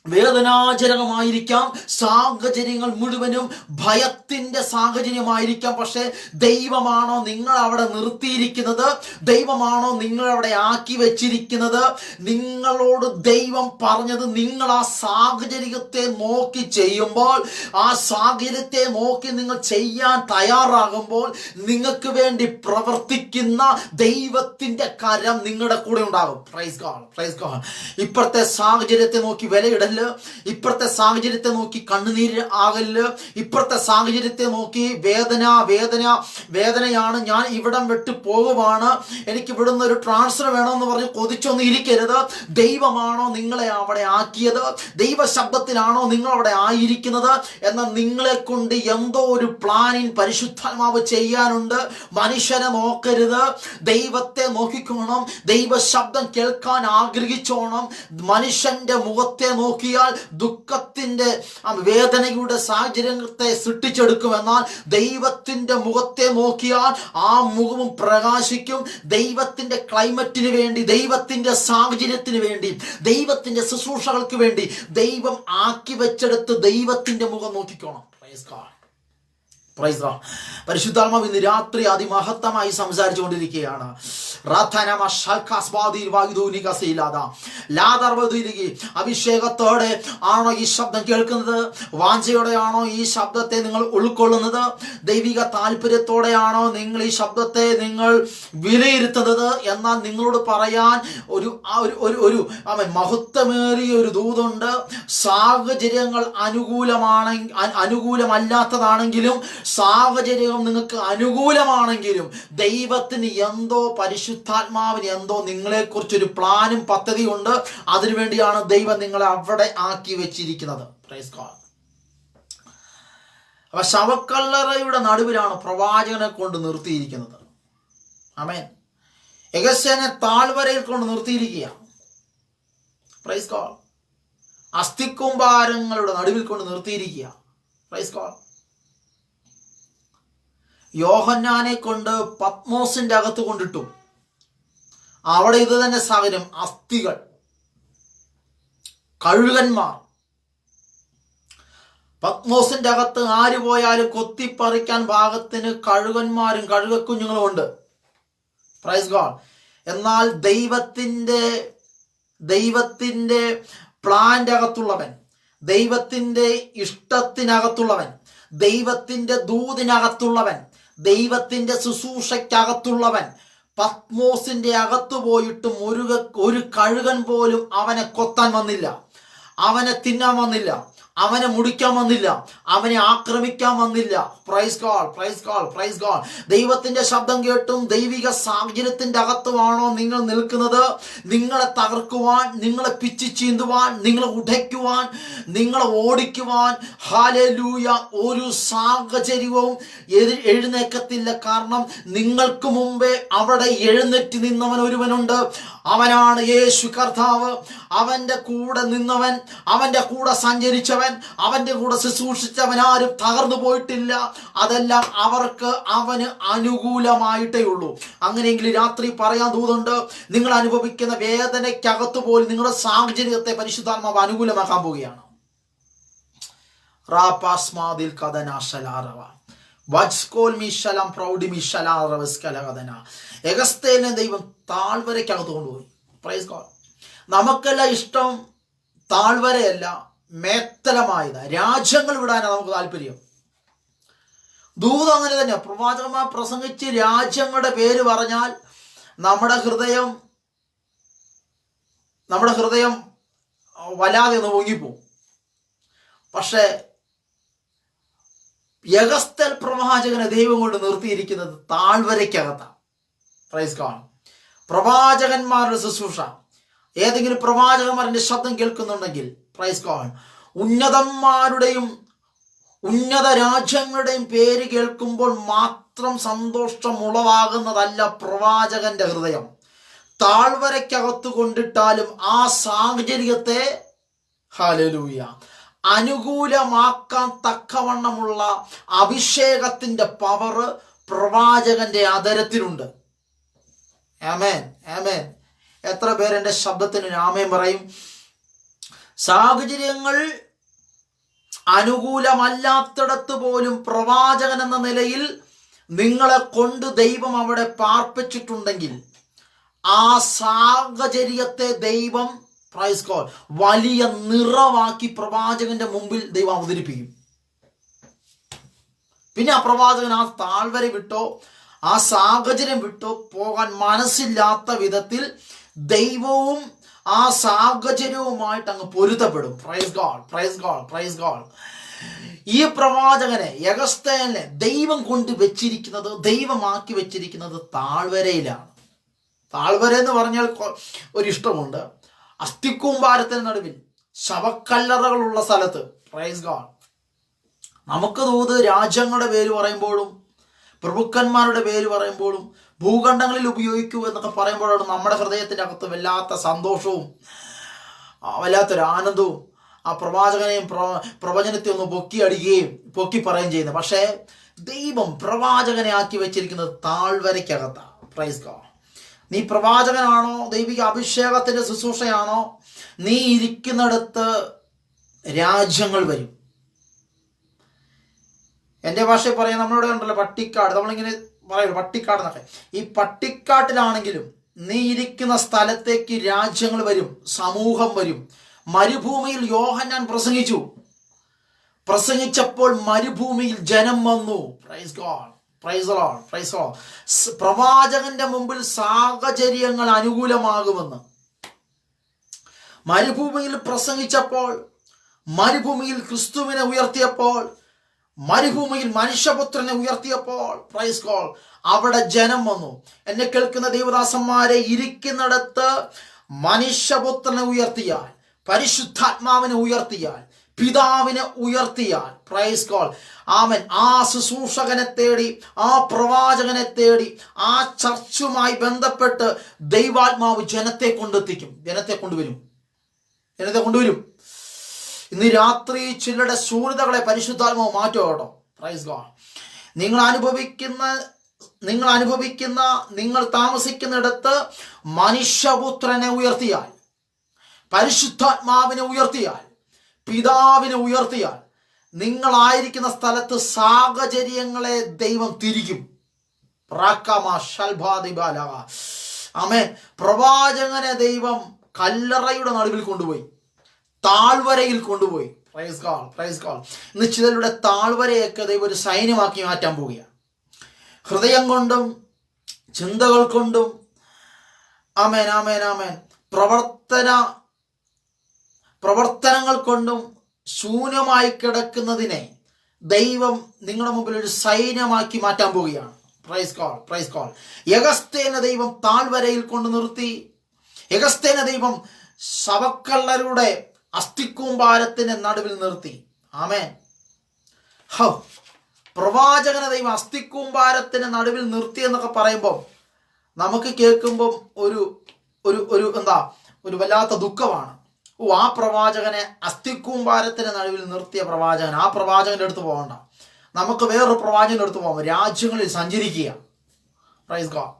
Speaker 1: വേദനാജനകമായിരിക്കാം, സാഹചര്യങ്ങൾ മുഴുവനും ഭയത്തിന്റെ സാഹചര്യമായിരിക്കാം. പക്ഷെ ദൈവമാണോ നിങ്ങൾ അവിടെ നിർത്തിയിരിക്കുന്നത്? ദൈവമാണോ നിങ്ങൾ അവിടെ ആക്കി വെച്ചിരിക്കുന്നത്? നിങ്ങളോട് ദൈവം പറഞ്ഞത് നിങ്ങൾ ആ സാഹചര്യത്തെ നോക്കി ചെയ്യുമ്പോൾ, ആ സാഹചര്യത്തെ നോക്കി നിങ്ങൾ ചെയ്യാൻ തയ്യാറാകുമ്പോൾ നിങ്ങൾക്ക് വേണ്ടി പ്രവർത്തിക്കുന്ന ദൈവത്തിന്റെ കരം നിങ്ങളുടെ കൂടെ ഉണ്ടാകും. Price God, praise God. ഇപ്പോഴത്തെ സാഹചര്യത്തെ നോക്കി വിലയിടല്ല, ഇപ്പോഴത്തെ സാഹചര്യത്തെ നോക്കി കണ്ണുനീര് ആകല്ല്, ഇപ്പോഴത്തെ സാഹചര്യത്തെ നോക്കി വേദനയാണ്, ഞാൻ ഇവിടം വിട്ട് പോകുവാണ്, എനിക്ക് ഇവിടുന്ന് ഒരു ട്രാൻസ്ഫർ വേണമെന്ന് പറഞ്ഞ് കൊതിച്ചൊന്നും ഇരിക്കരുത്. ദൈവമാണോ നിങ്ങളെ അവിടെ ആക്കിയത്? ദൈവ ശബ്ദത്തിലാണോ നിങ്ങൾ അവിടെ ആയിരിക്കുന്നത്? എന്നാൽ നിങ്ങളെ കൊണ്ട് എന്തോ ഒരു പ്ലാനിങ് പരിശുദ്ധാത്മാവ് ചെയ്യാനുണ്ട്. മനുഷ്യനെ നോക്കരുത്, ദൈവത്തെ നോക്കിക്കോണം. ദൈവ ശബ്ദം കേൾക്കാൻ ആഗ്രഹിച്ചോണം. മനുഷ്യന്റെ മുഖത്തെ നോക്കിയാൽ ദുഃഖത്തിന്റെ വേദനയുടെ സാഹചര്യത്തെ സൃഷ്ടിച്ചെടുക്കുമെന്നാൽ ദൈവത്തിന്റെ മുഖത്തെ നോക്കിയാൽ ആ മുഖവും പ്രകാശിക്കും. ദൈവത്തിന്റെ ക്ലൈമറ്റിന് വേണ്ടി, ദൈവത്തിന്റെ സാഹചര്യത്തിന് വേണ്ടി, ദൈവത്തിന്റെ ശുശ്രൂഷകൾക്ക് വേണ്ടി ദൈവം ആക്കി വെച്ചെടുത്ത് ദൈവത്തിന്റെ മുഖം നോക്കിക്കോണം. Praise God, praise God. പരിശുദ്ധാത്മാവ് ഇന്ന് രാത്രി അതിമഹത്തമായി സംസാരിച്ചു കൊണ്ടിരിക്കുകയാണ്. അഭിഷേകത്തോടെ ആണോ ഈ ശബ്ദം കേൾക്കുന്നത്? വാഞ്ചയോടെയാണോ ഈ ശബ്ദത്തെ നിങ്ങൾ ഉൾക്കൊള്ളുന്നത്? ദൈവിക താല്പര്യത്തോടെയാണോ നിങ്ങൾ ഈ ശബ്ദത്തെ നിങ്ങൾ വിലയിരുത്തുന്നത്? എന്നാൽ നിങ്ങളോട് പറയാൻ ഒരു മഹത്വമേറിയ ഒരു ദൂതുണ്ട്. സാഹചര്യങ്ങൾ അനുകൂലമല്ലാത്തതാണെങ്കിലും, സാഹചര്യം നിങ്ങൾക്ക് അനുകൂലമാണെങ്കിലും ദൈവത്തിന് എന്തോ, പരിശുദ്ധാത്മാവിന് എന്തോ നിങ്ങളെക്കുറിച്ചൊരു പ്ലാനും പദ്ധതിയും ഉണ്ട്. അതിനുവേണ്ടിയാണ് ദൈവം നിങ്ങളെ അവിടെ ആക്കി വെച്ചിരിക്കുന്നത്. Praise God. അപ്പൊ ശവക്കല്ലറയുടെ നടുവിലാണ് പ്രവാചകനെ കൊണ്ട് നിർത്തിയിരിക്കുന്നത്. ആമേൻ. എഗസ്തേലിനെ താഴ്വരയിൽ കൊണ്ട് നിർത്തിയിരിക്കുക. Praise God. അസ്ഥിക്കൂമ്പാരങ്ങളുടെ നടുവിൽ കൊണ്ട് നിർത്തിയിരിക്കുക. Praise God. യോഹന്നാനെ കൊണ്ട് പത്മോസിന്റെ അകത്ത് കൊണ്ടിട്ടു. അവിടെ ഇത് തന്നെ സാഹചര്യം. അസ്ഥികൾ, കഴുകന്മാർ. പത്മോസിന്റെ അകത്ത് ആര് പോയാലും കൊത്തിപ്പറിക്കാൻ ഭാഗത്തിന് കഴുകന്മാരും കഴുകക്കുഞ്ഞുങ്ങളും ഉണ്ട്. Praise God. എന്നാൽ ദൈവത്തിന്റെ പ്ലാന്റെ അകത്തുള്ളവൻ, ദൈവത്തിന്റെ ഇഷ്ടത്തിനകത്തുള്ളവൻ, ദൈവത്തിന്റെ ദൂതിനകത്തുള്ളവൻ, ദൈവത്തിന്റെ ശുശ്രൂഷയ്ക്കകത്തുള്ളവൻ പത്മോസിന്റെ അകത്തു പോയിട്ടും ഒരു കഴുകൻ പോലും അവനെ കൊത്താൻ വന്നില്ല, അവനെ തിന്നാൻ വന്നില്ല, അവനെ മുടിക്കാൻ വന്നില്ല, അവനെ ആക്രമിക്കാൻ വന്നില്ല. Price God, praise God, praise God. ദൈവത്തിന്റെ ശബ്ദം കേട്ടും ദൈവിക സാഹചര്യത്തിന്റെ അകത്തുമാണോ നിങ്ങൾ നിൽക്കുന്നത്? നിങ്ങളെ തകർക്കുവാൻ, നിങ്ങളെ പിച്ചി ചീന്തുവാൻ, നിങ്ങളെ ഉടയ്ക്കുവാൻ, നിങ്ങളെ ഓടിക്കുവാൻ ഹല്ലേലൂയ ഒരു സാഹചര്യവും എഴുന്നേക്കത്തില്ല. കാരണം നിങ്ങൾക്ക് മുമ്പേ അവിടെ എഴുന്നേറ്റ് നിന്നവൻ ഒരുവനുണ്ട്. അവനാണ് യേശു കർത്താവ്. അവന്റെ കൂടെ നിന്നവൻ, അവന്റെ കൂടെ സഞ്ചരിച്ചവൻ, പ്രവാചകൻ അവന്റെ കൂടെ ശുശ്രൂഷിച്ചവൻ ആരും തകർന്നു പോയിട്ടില്ല. അതെല്ലാം അവർക്ക് അവന് അനുകൂലമായിട്ടേ ഉള്ളൂ. അങ്ങനെയെങ്കിൽ രാത്രി പറയാൻ ദൂതുണ്ട്, നിങ്ങൾ അനുഭവിക്കുന്ന വേദനയ്ക്കകത്ത് പോലും നിങ്ങളുടെ സാഹചര്യത്തെ പരിശുദ്ധാത്മാവ് അനുകൂലമാക്കാൻ പോവുകയാണ്. റാപാസ്മാദിൽ കഥനാശലാറവ വജ്കോൽ മിശലം പ്രൗഢി മിശലാറവസ്കലകഥന. എഗസ്തേലിനെ ദൈവം താഴ്വരയ്ക്കകത്ത് കൊണ്ടുപോയി. Praise God. നമുക്കെല്ലാം ഇഷ്ടം താഴ്വരയല്ല, മേത്തലമായത്. രാജ്യങ്ങൾ വിടാനാണ് നമുക്ക് താല്പര്യം. ദൂത് അങ്ങനെ തന്നെ. പ്രവാചകന്മാർ പ്രസംഗിച്ച് രാജ്യങ്ങളുടെ പേര് പറഞ്ഞാൽ നമ്മുടെ ഹൃദയം വല്ലാതെ ഒന്ന് പൊങ്ങിപ്പോവും. പക്ഷെ യഗസ്തേൽ പ്രവാചകനെ ദൈവം കൊണ്ട് നിർത്തിയിരിക്കുന്നത് താഴ്വരയ്ക്കകത്താണ്. Praise God. പ്രവാചകന്മാരുടെ ശുശ്രൂഷ, ഏതെങ്കിലും പ്രവാചകന്മാരുടെ ശബ്ദം കേൾക്കുന്നുണ്ടെങ്കിൽ പ്രൈസ് ഗോഡ്, ഉന്നതന്മാരുടെയും ഉന്നത രാജ്യങ്ങളുടെയും പേര് കേൾക്കുമ്പോൾ മാത്രം സന്തോഷം ഉളവാകുന്നതല്ല പ്രവാചകന്റെ ഹൃദയം. താഴ്വരയ്ക്കകത്ത് കൊണ്ടിട്ടാലും ആ സാഹചര്യത്തെ ഹല്ലേലൂയ അനുകൂലമാക്കാൻ തക്കവണ്ണമുള്ള അഭിഷേകത്തിന്റെ പവർ പ്രവാചകന്റെ അതരത്തിലുണ്ട്. ആമേൻ, ആമേൻ. എത്ര പേരെന്റെ ശബ്ദത്തിന് ആമേൻ പറയും? സാഹചര്യങ്ങൾ അനുകൂലമല്ലാത്തിടത്ത് പോലും പ്രവാചകൻ എന്ന നിലയിൽ നിങ്ങളെ കൊണ്ട് ദൈവം അവിടെ പാർപ്പിച്ചിട്ടുണ്ടെങ്കിൽ ആ സാഹചര്യത്തെ ദൈവം പ്രൈസ് ഗോഡ് വലിയ നിറവാക്കി പ്രവാചകന്റെ മുമ്പിൽ ദൈവം അവതരിപ്പിക്കും. പിന്നെ ആ പ്രവാചകൻ ആ താഴ്വര വിട്ടോ ആ സാഹചര്യം വിട്ടോ പോകാൻ മനസ്സില്ലാത്ത വിധത്തിൽ ദൈവവും ആ സാഹചര്യവുമായിട്ട് അങ്ങ് പൊരുത്തപ്പെടും. Praise God, praise God, praise God. ഈ പ്രവാചകനെ യഗസ്തേലിനെ ദൈവം കൊണ്ട് വെച്ചിരിക്കുന്നത്, ദൈവമാക്കി വെച്ചിരിക്കുന്നത് താഴ്വരയിലാണ്. താഴ്വര എന്ന് പറഞ്ഞാൽ ഒരിഷ്ടമുണ്ട്. അസ്ഥിക്കൂമ്പാരത്തിന് നടുവിൽ ശവക്കല്ലറകളുള്ള സ്ഥലത്ത്. Praise God. നമുക്ക് ദൂത് രാജ്യങ്ങളുടെ പേര് പറയുമ്പോഴും പ്രഭുക്കന്മാരുടെ പേര് പറയുമ്പോഴും ഭൂഖണ്ഡങ്ങളിൽ ഉപയോഗിക്കൂ എന്നൊക്കെ പറയുമ്പോഴാണ് നമ്മുടെ ഹൃദയത്തിൻ്റെ അകത്ത് വല്ലാത്ത സന്തോഷവും വല്ലാത്തൊരു ആനന്ദവും ആ പ്രവാചകനെയും പ്രവചനത്തെ ഒന്ന് പൊക്കി പറയുകയും ചെയ്യുന്നത്. പക്ഷേ ദൈവം പ്രവാചകനെ ആക്കി വെച്ചിരിക്കുന്നത് താഴ്വരയ്ക്കകത്താണ്. Praise God. നീ പ്രവാചകനാണോ, ദൈവിക അഭിഷേകത്തിന്റെ ശുശ്രൂഷയാണോ, നീ ഇരിക്കുന്നിടത്ത് രാജ്യങ്ങൾ വരും. എൻ്റെ ഭാഷയിൽ പറയാൻ നമ്മളിവിടെ ഉണ്ടല്ലോ പട്ടിക്കാട്, നമ്മളിങ്ങനെ പറയും പട്ടിക്കാട് എന്നൊക്കെ. ഈ പട്ടിക്കാട്ടിലാണെങ്കിലും നീ ഇരിക്കുന്ന സ്ഥലത്തേക്ക് രാജ്യങ്ങൾ വരും, സമൂഹം വരും. മരുഭൂമിയിൽ യോഹന്നാൻ പ്രസംഗിച്ചപ്പോൾ മരുഭൂമിയിൽ ജനം വന്നു. Praise God, praise Lord, praise Lord. പ്രവാചകന്റെ മുമ്പിൽ സാഹചര്യങ്ങൾ അനുകൂലമാകുമെന്ന് മരുഭൂമിയിൽ പ്രസംഗിച്ചപ്പോൾ, മരുഭൂമിയിൽ ക്രിസ്തുവിനെ ഉയർത്തിയപ്പോൾ, മരുഭൂമിയിൽ മനുഷ്യപുത്രനെ ഉയർത്തിയപ്പോൾ പ്രൈസ് ഗോഡ് അവിടെ ജനം വന്നു. എന്നെ കേൾക്കുന്ന ദൈവദാസന്മാരെ, ഇരിക്കുന്നിടത്ത് മനുഷ്യപുത്രനെ ഉയർത്തിയാൽ, പരിശുദ്ധാത്മാവിനെ ഉയർത്തിയാൽ, പിതാവിനെ ഉയർത്തിയാൽ പ്രൈസ് ഗോഡ് ആമേൻ, ആ ശുശ്രൂഷകനെ തേടി, ആ പ്രവാചകനെ തേടി, ആ ചർച്ചുമായി ബന്ധപ്പെട്ട് ദൈവാത്മാവ് ജനത്തെ കൊണ്ടെത്തിക്കും, ജനത്തെ കൊണ്ടുവരും. ഇന്ന് രാത്രി ചിലരുടെ ശൂന്യതകളെ പരിശുദ്ധാത്മാവ് മാറ്റും കേട്ടോ. Praise God. നിങ്ങൾ താമസിക്കുന്നിടത്ത് മനുഷ്യപുത്രനെ ഉയർത്തിയാൽ, പരിശുദ്ധാത്മാവിനെ ഉയർത്തിയാൽ, പിതാവിനെ ഉയർത്തിയാൽ, നിങ്ങളായിരിക്കുന്ന സ്ഥലത്ത് സാഹചര്യങ്ങളെ ദൈവം തിരിക്കും. ആമേൻ. പ്രവാചകനെ ദൈവം കല്ലറയുടെ നടുവിൽ കൊണ്ടുപോയി, താഴ്വരയിൽ കൊണ്ടുപോയി. Praise God, praise God. ഇന്ന് ചിലരുടെ താഴ്വരയൊക്കെ ദൈവം ഒരു സൈന്യമാക്കി മാറ്റാൻ പോവുകയാണ്. ഹൃദയം കൊണ്ടും ചിന്തകൾ കൊണ്ടും ആമേൻ, ആമേൻ, ആമേൻ, പ്രവർത്തനങ്ങൾ കൊണ്ടും ശൂന്യമായി കിടക്കുന്നതിനെ ദൈവം നിങ്ങളുടെ മുമ്പിൽ ഒരു സൈന്യമാക്കി മാറ്റാൻ പോവുകയാണ്. Praise God, praise God. യഗസ്തേനെ ദൈവം താഴ്വരയിൽ കൊണ്ട് നിർത്തി. യഗസ്തേനെ ദൈവം ശവക്കല്ലരുടെ അസ്ഥിക്കൂമ്പാരത്തിന്റെ നടുവിൽ നിർത്തി. ആമേൻ. പ്രവാചകനെ ദൈവം അസ്ഥിക്കൂമ്പാരത്തിന്റെ നടുവിൽ നിർത്തി എന്നൊക്കെ പറയുമ്പോൾ നമുക്ക് കേൾക്കുമ്പം ഒരു വല്ലാത്ത ദുഃഖമാണ്. ആ പ്രവാചകനെ അസ്ഥിക്കൂമ്പാരത്തിന്റെ നടുവിൽ നിർത്തിയ പ്രവാചകൻ, ആ പ്രവാചകന്റെ അടുത്ത് പോകണ്ട. നമുക്ക് വേറൊരു പ്രവാചകന്റെ അടുത്ത് പോകാം. രാജ്യങ്ങളിൽ സഞ്ചരിക്കുക, പ്രൈസ് ഗോഡ്,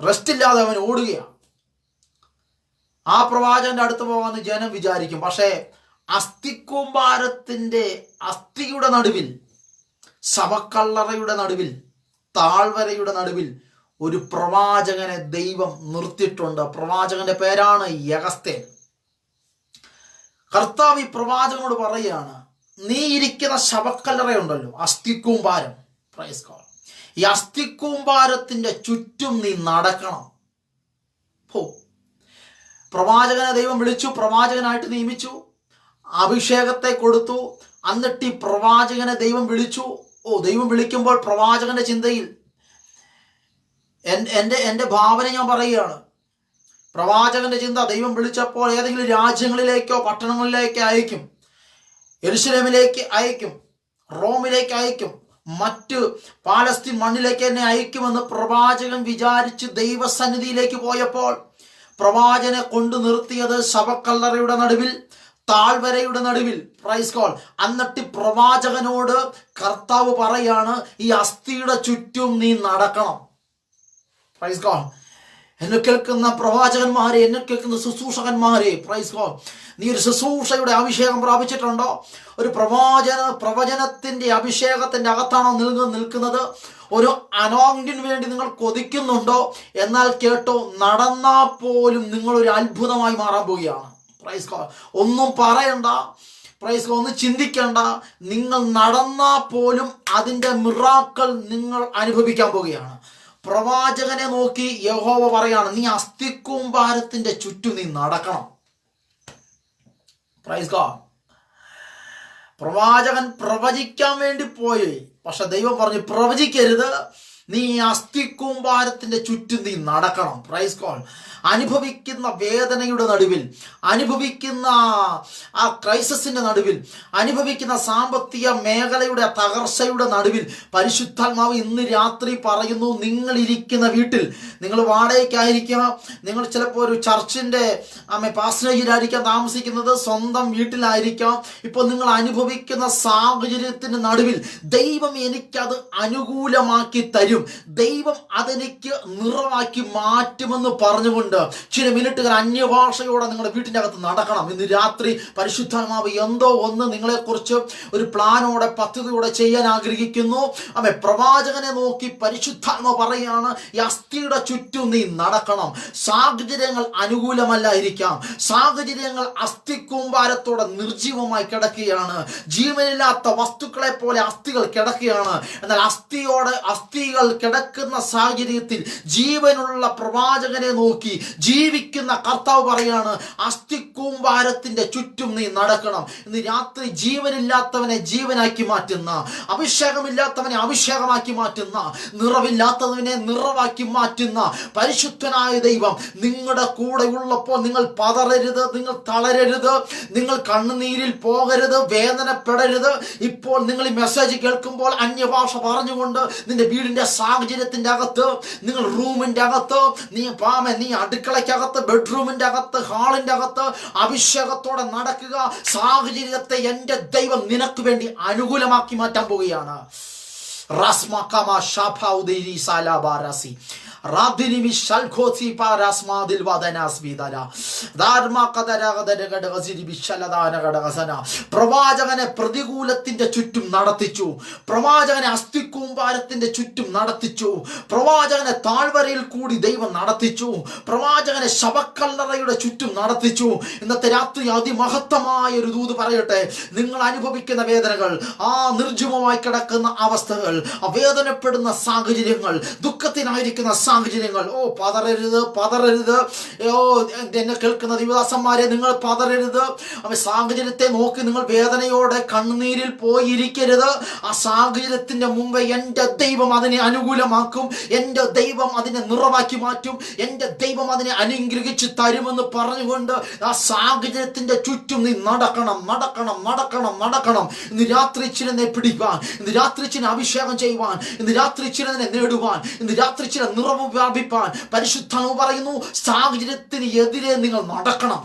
Speaker 1: റെസ്റ്റ് ഇല്ലാതെ അവൻ ഓടുകയാണ്. ആ പ്രവാചകന്റെ അടുത്ത് പോകാമെന്ന് ജനം വിചാരിക്കും. പക്ഷേ അസ്ഥിയുടെ നടുവിൽ, ശവക്കല്ലറയുടെ നടുവിൽ, താഴ്വരയുടെ നടുവിൽ ഒരു പ്രവാചകനെ ദൈവം നിർത്തിയിട്ടുണ്ട്. പ്രവാചകന്റെ പേരാണ് യഹസ്തേൽ. കർത്താവ് ഈ പ്രവാചകനോട് പറയുകയാണ്, നീ ഇരിക്കുന്ന ശവക്കല്ലറയുണ്ടല്ലോ, അസ്ഥിക്കൂമ്പാരം, പ്രൈസ് ഗോഡ്, ഈ അസ്ഥിക്കൂമ്പാരത്തിന്റെ ചുറ്റും നീ നടക്കണം. പ്രവാചകനെ ദൈവം വിളിച്ചു, പ്രവാചകനായിട്ട് നിയമിച്ചു, അഭിഷേകത്തെ കൊടുത്തു. എന്നിട്ട് ഈ പ്രവാചകനെ ദൈവം വിളിച്ചു. ദൈവം വിളിക്കുമ്പോൾ പ്രവാചകന്റെ ചിന്തയിൽ എൻ്റെ ഭാവന ഞാൻ പറയുകയാണ്. പ്രവാചകന്റെ ചിന്ത, ദൈവം വിളിച്ചപ്പോൾ ഏതെങ്കിലും രാജ്യങ്ങളിലേക്കോ പട്ടണങ്ങളിലേക്കോ അയക്കും, യെരുശലേമിലേക്ക് അയക്കും, റോമിലേക്ക് അയക്കും, മറ്റ് പാലസ്തീൻ മണ്ണിലേക്ക് എന്നെ അയക്കുമെന്ന് പ്രവാചകൻ വിചാരിച്ച് ദൈവസന്നിധിയിലേക്ക് പോയപ്പോൾ പ്രവാചകനെ കൊണ്ടു നിർത്തിയത് ശവക്കല്ലറയുടെ നടുവിൽ, താഴ്വരയുടെ നടുവിൽ, പ്രൈസ് ഗോഡ്. എന്നിട്ട് പ്രവാചകനോട് കർത്താവ് പറയാണ്, ഈ അസ്ഥിയുടെ ചുറ്റും നീ നടക്കണം. Praise God. എന്നെ കേൾക്കുന്ന പ്രവാചകന്മാരെ, എന്നെ കേൾക്കുന്ന ശുശ്രൂഷകന്മാരെ, പ്രൈസ് ഗോഡ്, നീ ഒരു ശുശ്രൂഷയുടെ അഭിഷേകം പ്രാപിച്ചിട്ടുണ്ടോ? ഒരു പ്രവചനത്തിന്റെ അഭിഷേകത്തിന്റെ അകത്താണോ നിൽക്കുന്നത്? ഒരു അനോയിന്റിന് വേണ്ടി നിങ്ങൾ കൊതിക്കുന്നുണ്ടോ? എന്നാൽ കേട്ടോ, നടന്നാൽ പോലും നിങ്ങൾ ഒരു അത്ഭുതമായി മാറാൻ പോവുകയാണ്. Praise God. ഒന്നും പറയണ്ട, പ്രൈസ് ഗോഡ്, ഒന്നും ചിന്തിക്കണ്ട. നിങ്ങൾ നടന്നാൽ പോലും അതിന്റെ മിറാക്കിൾ നിങ്ങൾ അനുഭവിക്കാൻ പോവുകയാണ്. പ്രവാചകനെ നോക്കി യഹോവ പറയാണ്, നീ അസ്ഥിക്കൂമ്പാരത്തിന്റെ ചുറ്റും നീ നടക്കണം. Price God. പ്രവാചകൻ പ്രവചിക്കാൻ വേണ്ടി പോയി, പക്ഷെ ദൈവം പറഞ്ഞു പ്രവചിക്കരുത്, നീ അസ്ഥിക്കൂമ്പാരത്തിന്റെ ചുറ്റും നീ നടക്കണം. Praise God. അനുഭവിക്കുന്ന വേദനയുടെ നടുവിൽ, അനുഭവിക്കുന്ന ആ ക്രൈസിസിന്റെ നടുവിൽ, അനുഭവിക്കുന്ന സാമ്പത്തിക മേഖലയുടെ തകർച്ചയുടെ നടുവിൽ പരിശുദ്ധാത്മാവ് ഇന്ന് രാത്രി പറയുന്നു, നിങ്ങൾ ഇരിക്കുന്ന വീട്ടിൽ, നിങ്ങൾ വാടകയ്ക്കായിരിക്കാം, നിങ്ങൾ ചിലപ്പോൾ ഒരു ചർച്ചിന്റെ പാസ്റ്റേജിലായിരിക്കാം താമസിക്കുന്നത്, സ്വന്തം വീട്ടിലായിരിക്കാം. ഇപ്പോൾ നിങ്ങൾ അനുഭവിക്കുന്ന സാഹചര്യത്തിന്റെ നടുവിൽ ദൈവം എനിക്കത് അനുകൂലമാക്കി തരും, ദൈവം അതെനിക്ക് നിറവാക്കി മാറ്റുമെന്ന് പറഞ്ഞുകൊണ്ട് ചില മിനിറ്റുകൾ അന്യഭാഷയോടെ നിങ്ങളുടെ വീട്ടിൻ്റെ അകത്ത് നടക്കണം. ഇന്ന് രാത്രി പരിശുദ്ധാത്മാവ് എന്തോ ഒന്ന് നിങ്ങളെക്കുറിച്ച് ഒരു പ്ലാനോടെ, പദ്ധതിയോടെ ചെയ്യാൻ ആഗ്രഹിക്കുന്നു. പ്രവാചകനെ നോക്കി പരിശുദ്ധാത്മാവ് പറയുകയാണ്, ഈ അസ്ഥിയുടെ ചുറ്റും നീ നടക്കണം. സാഹചര്യങ്ങൾ അനുകൂലമല്ലായിരിക്കാം, സാഹചര്യങ്ങൾ അസ്ഥിക്കൂമ്പാരത്തോടെ നിർജീവമായി കിടക്കുകയാണ്, ജീവനില്ലാത്ത വസ്തുക്കളെ പോലെ അസ്ഥികൾ കിടക്കുകയാണ്. എന്നാൽ അസ്ഥികൾ കിടക്കുന്ന സാഹചര്യത്തിൽ ജീവനുള്ള പ്രവാചകനെ നോക്കി ജീവിക്കുന്ന കർത്താവ് പറയാണ്, അസ്ഥിക്കൂമ്പാരത്തിന്റെ ചുറ്റും നീ നടക്കണം. ഇന്ന് രാത്രി ജീവനില്ലാത്തവനെ ജീവനാക്കി മാറ്റുന്ന, അഭിഷേകമില്ലാത്തവനെ അഭിഷേകമാക്കി മാറ്റുന്ന, നിറവില്ലാത്തവനെ നിറവാക്കി മാറ്റുന്ന പരിശുദ്ധനായ ദൈവം നിങ്ങളുടെ കൂടെ ഉള്ളപ്പോൾ നിങ്ങൾ പതറരുത്, നിങ്ങൾ തളരരുത്, നിങ്ങൾ കണ്ണുനീരിൽ പോകരുത്, വേദനപ്പെടരുത്. ഇപ്പോൾ നിങ്ങൾ ഈ മെസ്സേജ് കേൾക്കുമ്പോൾ അന്യഭാഷ പറഞ്ഞുകൊണ്ട് നിന്റെ വീടിന്റെ സാഹചര്യത്തിന്റെ അകത്ത്, നിങ്ങൾ റൂമിന്റെ അകത്ത്, നീ അടുക്കളയ്ക്കകത്ത്, ബെഡ്റൂമിന്റെ അകത്ത്, ഹാളിന്റെ അകത്ത് അഭിഷേകത്തോടെ നടക്കുക. സാഹചര്യത്തെ എൻ്റെ ദൈവം നിനക്ക് വേണ്ടി അനുകൂലമാക്കി മാറ്റാൻ പോവുകയാണ്. പ്രവാചകനെ പ്രതികൂലത്തിന്റെ ചുറ്റും നടത്തിച്ചു, പ്രവാചകനെ അസ്ഥിക്കൂമ്പാരത്തിന്റെ ചുറ്റും നടത്തിച്ചു, പ്രവാചകനെ താഴ്വരയിൽ കൂടി ദൈവം നടത്തിച്ചു, പ്രവാചകനെ ശവക്കല്ലറയുടെ ചുറ്റും നടത്തിച്ചു. ഇന്നത്തെ രാത്രി അതിമഹത്തമായ ഒരു ദൂത് പറയട്ടെ. നിങ്ങൾ അനുഭവിക്കുന്ന വേദനകൾ, ആ നിർജ്ജീവമായി കിടക്കുന്ന അവസ്ഥകൾ, വേദനപ്പെടുന്ന സാഹചര്യങ്ങൾ, ദുഃഖത്തിനായിരിക്കുന്ന സാഹചര്യങ്ങൾ, പതറരുത്. എന്നെ കേൾക്കുന്ന ദൈവദാസന്മാരെ, നിങ്ങൾ പതറരുത്. സാഹചര്യത്തെ നോക്കി നിങ്ങൾ വേദനയോടെ കണ്ണുനീരിൽ പോയിരിക്കരുത്. ആ സാഹചര്യത്തിന്റെ മുമ്പ് എൻ്റെ ദൈവം അതിനെ അനുകൂലമാക്കും, എൻ്റെ ദൈവം അതിനെ നിറവാക്കി മാറ്റും, എൻ്റെ ദൈവം അതിനെ അനുഗ്രഹിച്ച് തരുമെന്ന് പറഞ്ഞുകൊണ്ട് ആ സാഹചര്യത്തിന്റെ ചുറ്റും നീ നടക്കണം. ഇന്ന് രാത്രി ചിലനെ പിടിക്കാൻ, ഇന്ന് രാത്രി ചില അഭിഷേകം ചെയ്യുവാൻ, ഇന്ന് രാത്രി ചിലതിനെ നേടുവാൻ, ഇന്ന് രാത്രി ചില നിറവ് പരിശുദ്ധാത്മാവ് വ്യാപിപ്പാൻ പരിശുദ്ധാത്മാവ് പറയുന്നു, സാഹചര്യത്തിന് എതിരെ നിങ്ങൾ നടക്കണം.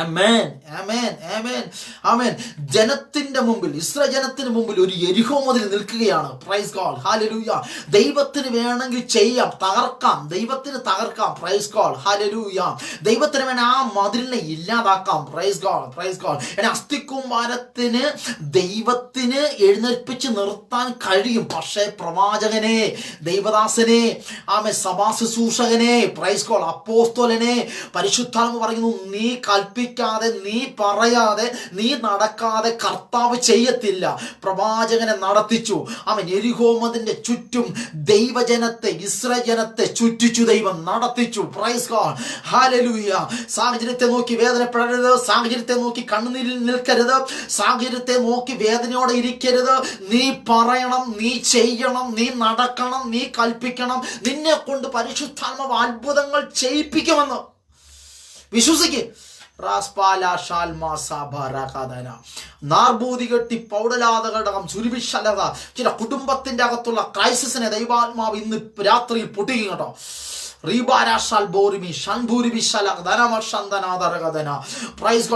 Speaker 1: ആമേൻ, ആമേൻ, ആമേൻ, ആമേൻ. ജനത്തിന്റെ മുമ്പിൽ, ഇസ്രായേൽ ജനത്തിന് മുമ്പിൽ ഒരു യെരിഹോ മതിൽ നിൽക്കുകയാണ്. Price God, hallelujah. ദൈവത്തിന് വേണമെങ്കിൽ ചെയ്യാം, തകർക്കാം, ദൈവത്തിന് തകർക്കാം. Price God, hallelujah. ദൈവത്തിന് വേണം ആ മതിലിനെ ഇല്ലാതാക്കാം. Price God, praise God. എന്നെ അസ്ഥിക്കുമ്പാരത്തിന് ദൈവത്തിന് എഴുന്നേൽപ്പിച്ച് നിർത്താൻ കഴിയും. പക്ഷേ പ്രവാചകനെ, ദൈവദാസനെ, ആമേൻ, സഭാ ശുശ്രൂഷകനെ, പ്രൈസ് ഗോഡ്, അപ്പോസ്തലനെ, പരിശുദ്ധാത്മാവ് പറയുന്നു, നീ കൽപ്പിക്കാതെ, നീ പറയാതെ, നീ നടക്കാതെ കർത്താവ് ചെയ്യത്തില്ല. പ്രവാചകനെ നടത്തിച്ചു. അവൻ യെരിഹോമതിന്റെ ചുറ്റും ദൈവജനത്തെ, ഇസ്രായേൽ ജനത്തെ ചുറ്റിച്ചു, ദൈവം നടത്തിച്ചു. Praise God, hallelujah. സാഹചര്യത്തെ നോക്കി വേദനപ്പെടരുത്, സാഹചര്യത്തെ നോക്കി കണ്ണുനീരിൽ നിൽക്കരുത്, സാഹചര്യത്തെ നോക്കി വേദനയോടെ ഇരിക്കരുത്. നീ പറയണം, നീ ചെയ്യണം, നീ നടക്കണം, നീ കൽപ്പിക്കണം. നിന്നെ കൊണ്ട് പരിശുദ്ധാത്മാവ് അത്ഭുതങ്ങൾ ചെയ്യിപ്പിക്കുമെന്ന് വിശ്വസിക്ക്. നാർബൂതികെട്ടി പൗടലാതകടകം ചുരുവിശലത. ചില കുടുംബത്തിന്റെ അകത്തുള്ള ക്രൈസിസിനെ ദൈവാത്മാവ് ഇന്ന് രാത്രിയിൽ പൊട്ടിക്കും കേട്ടോ.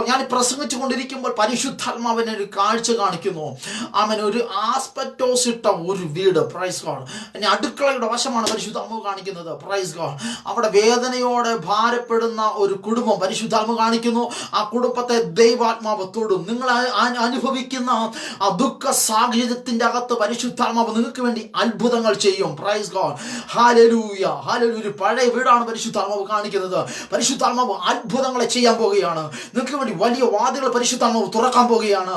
Speaker 1: ഞാൻ പ്രസംഗിച്ചു കൊണ്ടിരിക്കുമ്പോൾ പരിശുദ്ധാത്മാവിനെ ഒരു കാഴ്ച കാണിക്കുന്നു. അവൻ ഒരു ആസ്പെറ്റോസ് ഇട്ട ഒരു വീട്. Praise God. എന്നെ അടുക്കളയുടെ വശമാണ് പരിശുദ്ധാത്മാവ് കാണിക്കുന്നത്. Praise God. അവിടെ വേദനയോടെ ഭാരപ്പെടുന്ന ഒരു കുടുംബം പരിശുദ്ധാത്മാവ് കാണിക്കുന്നു. ആ കുടുംബത്തെ ദൈവാത്മാവ് തൊടും. നിങ്ങൾ അനുഭവിക്കുന്ന ആ ദുഃഖ സാഹചര്യത്തിന്റെ അകത്ത് പരിശുദ്ധാത്മാവ് നിങ്ങൾക്ക് വേണ്ടി അത്ഭുതങ്ങൾ ചെയ്യും. പ്രൈസ് ഗോഡ്, ഹല്ലേലൂയ, ഹല്ലേലൂയ. പഴയ വീടാണ് പരിശുദ്ധാത്മാവ് കാണിക്കുന്നത്. പരിശുദ്ധാത്മാവ് അത്ഭുതങ്ങളെ ചെയ്യാൻ പോവുകയാണ്. നിങ്ങൾക്ക് വേണ്ടി വലിയ വാതിലുകൾ പരിശുദ്ധാത്മാവ് തുറക്കാൻ പോവുകയാണ്.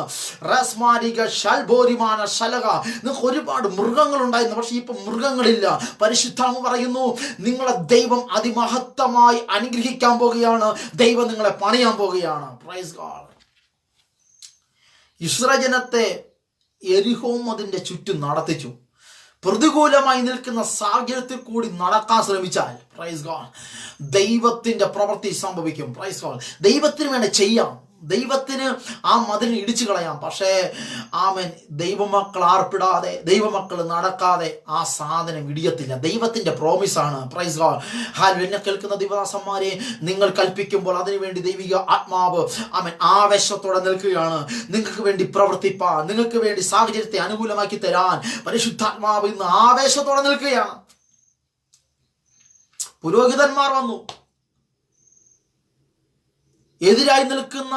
Speaker 1: നിങ്ങൾക്ക് ഒരുപാട് മൃഗങ്ങൾ ഉണ്ടായിരുന്നു, പക്ഷെ ഇപ്പൊ മൃഗങ്ങളില്ല. പരിശുദ്ധാത്മാവ് പറയുന്നു, നിങ്ങളെ ദൈവം അതിമഹത്തമായി അനുഗ്രഹിക്കാൻ പോവുകയാണ്. ദൈവം നിങ്ങളെ പണിയാൻ പോവുകയാണ്. Praise God. ഇസ്രായേൽ ജനത്തെ യെരിഹോ അതിന്റെ ചുറ്റും നടത്തിച്ചു. പ്രതികൂലമായി നിൽക്കുന്ന സാഹചര്യത്തിൽ കൂടി നടക്കാൻ ശ്രമിച്ചാൽ, പ്രൈസ് ഗോഡ്, ദൈവത്തിന്റെ പ്രവൃത്തി സംഭവിക്കും. Praise God. ദൈവത്തിന് വേണ്ടി ചെയ്യാം, ദൈവത്തിന് ആ മതിലിനെ ഇടിച്ചു കളയാം. പക്ഷേ ആമേൻ, ദൈവമക്കൾ ആർപ്പിടാതെ, ദൈവമക്കൾ നടക്കാതെ ആ സാധനം ഇടിയത്തില്ല. ദൈവത്തിന്റെ പ്രോമിസാണ്. Praise God. എന്നെ കേൾക്കുന്ന ദൈവദാസന്മാരെ, നിങ്ങൾ കൽപ്പിക്കുമ്പോൾ അതിനുവേണ്ടി ദൈവിക ആത്മാവ് ആമേൻ ആവേശത്തോടെ നിൽക്കുകയാണ്. നിങ്ങൾക്ക് വേണ്ടി പ്രവർത്തിപ്പാൻ, നിങ്ങൾക്ക് വേണ്ടി സാഹചര്യത്തെ അനുകൂലമാക്കി തരാൻ പരിശുദ്ധാത്മാവ് ഇന്ന് ആവേശത്തോടെ നിൽക്കുകയാണ്. പുരോഹിതന്മാർ വന്നു. എതിരായി നിൽക്കുന്ന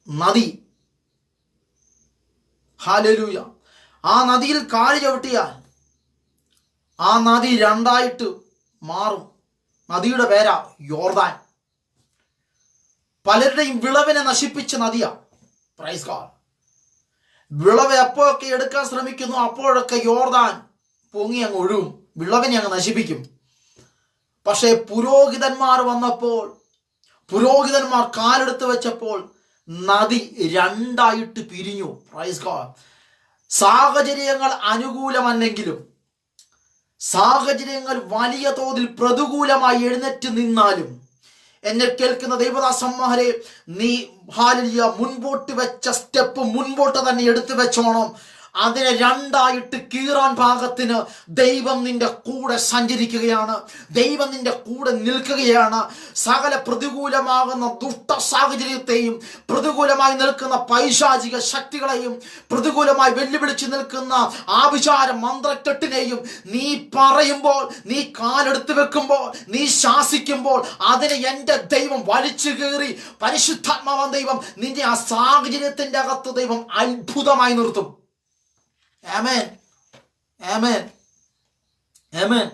Speaker 1: നദി, ഹല്ലേലൂയ, ആ നദിയിൽ കാല് ചവിട്ടിയാൽ ആ നദി രണ്ടായിട്ട് മാറും. നദിയുടെ പേരാ യോർദാൻ. പലരുടെയും വിളവിനെ നശിപ്പിച്ച നദിയാ. Praise God. വിളവ് എപ്പോഴൊക്കെ എടുക്കാൻ ശ്രമിക്കുന്നു അപ്പോഴൊക്കെ യോർദാൻ പൊങ്ങി അങ്ങ് ഒഴുകും, വിളവിനെ അങ്ങ് നശിപ്പിക്കും. പക്ഷേ പുരോഹിതന്മാർ വന്നപ്പോൾ, പുരോഹിതന്മാർ കാലെടുത്ത് വെച്ചപ്പോൾ നദി രണ്ടായിട്ട് പിരിഞ്ഞു. Praise God. സാഹചര്യങ്ങൾ അനുകൂലമല്ലെങ്കിലും, സാഹചര്യങ്ങൾ വലിയ തോതിൽ പ്രതികൂലമായി എഴുന്നേറ്റ് നിന്നാലും, എന്നെ കേൾക്കുന്ന ദൈവദാസന്മാരെ, നീ ഹല്ലേലൂയ മുൻപോട്ട് വെച്ച സ്റ്റെപ്പ് മുൻപോട്ട് തന്നെ എടുത്തു വെച്ചോണം. അതിനെ രണ്ടായിട്ട് കീറാൻ പാകത്തിന് ദൈവം നിന്റെ കൂടെ സഞ്ചരിക്കുകയാണ്. ദൈവം നിന്റെ കൂടെ നിൽക്കുകയാണ്. സകല പ്രതികൂലമാകുന്ന ദുഷ്ട സാഹചര്യത്തെയും, പ്രതികൂലമായി നിൽക്കുന്ന പൈശാചിക ശക്തികളെയും, പ്രതികൂലമായി വെല്ലുവിളിച്ച് നിൽക്കുന്ന ആഭിചാര മന്ത്രക്കെട്ടിനെയും നീ പറയുമ്പോൾ, നീ കാലെടുത്ത് വെക്കുമ്പോൾ, നീ ശാസിക്കുമ്പോൾ അതിനെ എൻ്റെ ദൈവം വലിച്ചു കീറി, പരിശുദ്ധാത്മാവാൻ ദൈവം നിന്റെ ആ സാഹചര്യത്തിന്റെ അകത്ത് ദൈവം അത്ഭുതമായി നിർത്തും. ആമേൻ, ആമേൻ, ആമേൻ.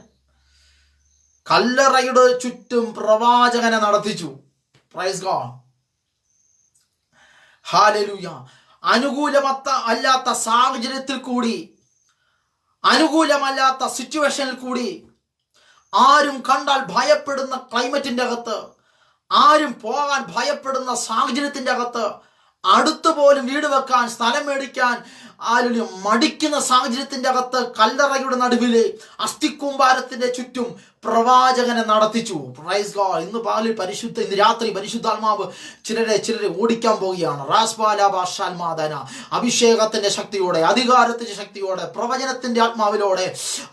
Speaker 1: കല്ലറയുടെ ചുറ്റും പ്രവാചകനെ നടത്തിച്ചു. പ്രൈസ് ഗോഡ്, ഹല്ലേലൂയ. അനുകൂലമല്ലാത്ത സാഹചര്യത്തിൽ കൂടി, അനുകൂലമല്ലാത്ത സിറ്റുവേഷനിൽ കൂടി, ആരും കണ്ടാൽ ഭയപ്പെടുന്ന ക്ലൈമറ്റിന്റെ അകത്ത്, ആരും പോകാൻ ഭയപ്പെടുന്ന സാഹചര്യത്തിന്റെ അകത്ത്, അടുത്തു പോലും വീട് വെക്കാൻ, സ്ഥലം മേടിക്കാൻ മടിക്കുന്ന സാഹചര്യത്തിന്റെ അകത്ത് കല്ലറയുടെ നടുവില് അസ്ഥിക്കൂമ്പാരത്തിന്റെ ചുറ്റും പ്രവാചകനെ നടത്തിച്ചു. Praise God. ഇന്ന് രാത്രി പരിശുദ്ധാത്മാവ് ചിലരെ ഓടിക്കാൻ പോവുകയാണ്. അഭിഷേകത്തിന്റെ ശക്തിയോടെ, അധികാരത്തിന്റെ ശക്തിയോടെ, പ്രവചനത്തിന്റെ ആത്മാവിലൂടെ,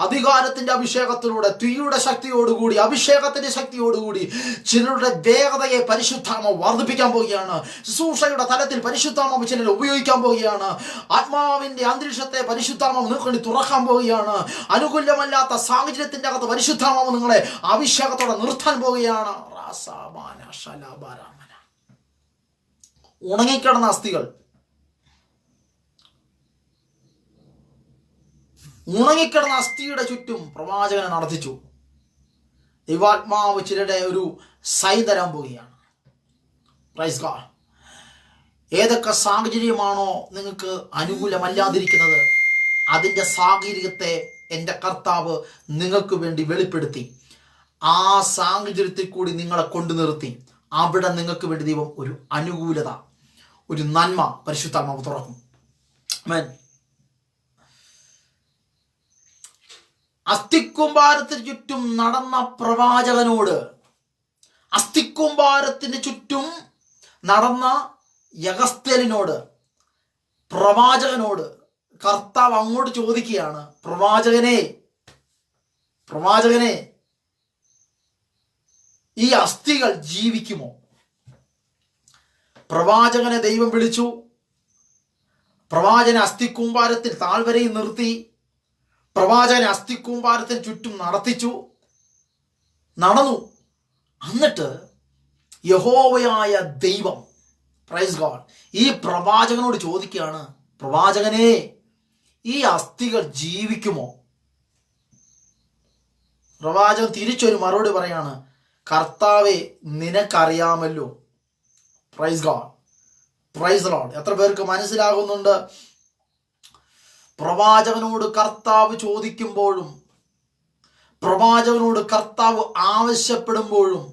Speaker 1: അധികാരത്തിന്റെ അഭിഷേകത്തിലൂടെ, തീയുടെ ശക്തിയോടുകൂടി, അഭിഷേകത്തിന്റെ ശക്തിയോടുകൂടി ചിലരുടെ വേഗതയെ പരിശുദ്ധാത്മാവ് വർദ്ധിപ്പിക്കാൻ പോവുകയാണ്. ശുശ്രൂഷയുടെ തലത്തിൽ പരിശുദ്ധാത്മാവ് ചിലരെ ഉപയോഗിക്കാൻ പോവുകയാണ്. ആത്മാവിന്റെ അന്തരീക്ഷത്തെ പരിശുദ്ധാത്മാവ് നിങ്ങൾക്ക് വേണ്ടി തുറക്കാൻ പോവുകയാണ്. അനുകൂലമല്ലാത്ത സാഹചര്യത്തിന്റെ അകത്ത് പരിശുദ്ധാത്മാവ് നിങ്ങളെ അഭിഷേകത്തോടെ നിർത്താൻ പോവുകയാണ്. ഉണങ്ങിക്കിടന്ന അസ്ഥികൾ, ഉണങ്ങിക്കിടന്ന അസ്ഥിയുടെ ചുറ്റും പ്രവാചകനെ നടത്തിച്ചു. ദൈവാത്മാവ് ചിലരുടെ ഒരു സൈൻ തരാൻ പോവുകയാണ്. Praise God. ഏതൊക്കെ സാഹചര്യമാണോ നിങ്ങൾക്ക് അനുകൂലമല്ലാതിരിക്കുന്നത്, അതിൻ്റെ സാഹചര്യത്തെ എൻ്റെ കർത്താവ് നിങ്ങൾക്ക് വേണ്ടി വെളിപ്പെടുത്തി ആ സാഹചര്യത്തിൽ കൂടി നിങ്ങളെ കൊണ്ടു നിർത്തി അവിടെ നിങ്ങൾക്ക് വേണ്ടി ദൈവം ഒരു അനുകൂലത, ഒരു നന്മ പരിശുദ്ധാത്മാവ് തുറക്കും. ആമേൻ. അസ്ഥിക്കൂമ്പാരത്തിന് ചുറ്റും നടന്ന പ്രവാചകനോട്, അസ്ഥിക്കൂമ്പാരത്തിന് ചുറ്റും നടന്ന യഗസ്തേലിനോട്, പ്രവാചകനോട് കർത്താവ് അങ്ങോട്ട് ചോദിക്കുകയാണ്, പ്രവാചകനെ ഈ അസ്ഥികൾ ജീവിക്കുമോ? പ്രവാചകനെ ദൈവം വിളിച്ചു. പ്രവാചകനെ അസ്ഥിക്കൂമ്പാരത്തിൽ താഴ്വരയിൽ നിർത്തി. പ്രവാചകനെ അസ്ഥിക്കൂമ്പാരത്തിന് ചുറ്റും നടന്നു. എന്നിട്ട് യഹോവയായ ദൈവം, പ്രൈസ് ഗോഡ്, ഈ പ്രവാചകനോട് ചോദിക്കുകയാണ്, പ്രവാചകനെ ഈ അസ്ഥികൾ ജീവിക്കുമോ? പ്രവാചകൻ തിരിച്ചൊരു മറുപടി പറയാണ്, കർത്താവേ നിനക്കറിയാമല്ലോ. Praise God, praise Lord. എത്ര പേർക്ക് മനസ്സിലാകുന്നുണ്ട്? പ്രവാചകനോട് കർത്താവ് ചോദിക്കുമ്പോഴും, പ്രവാചകനോട് കർത്താവ് ആവശ്യപ്പെടുമ്പോഴും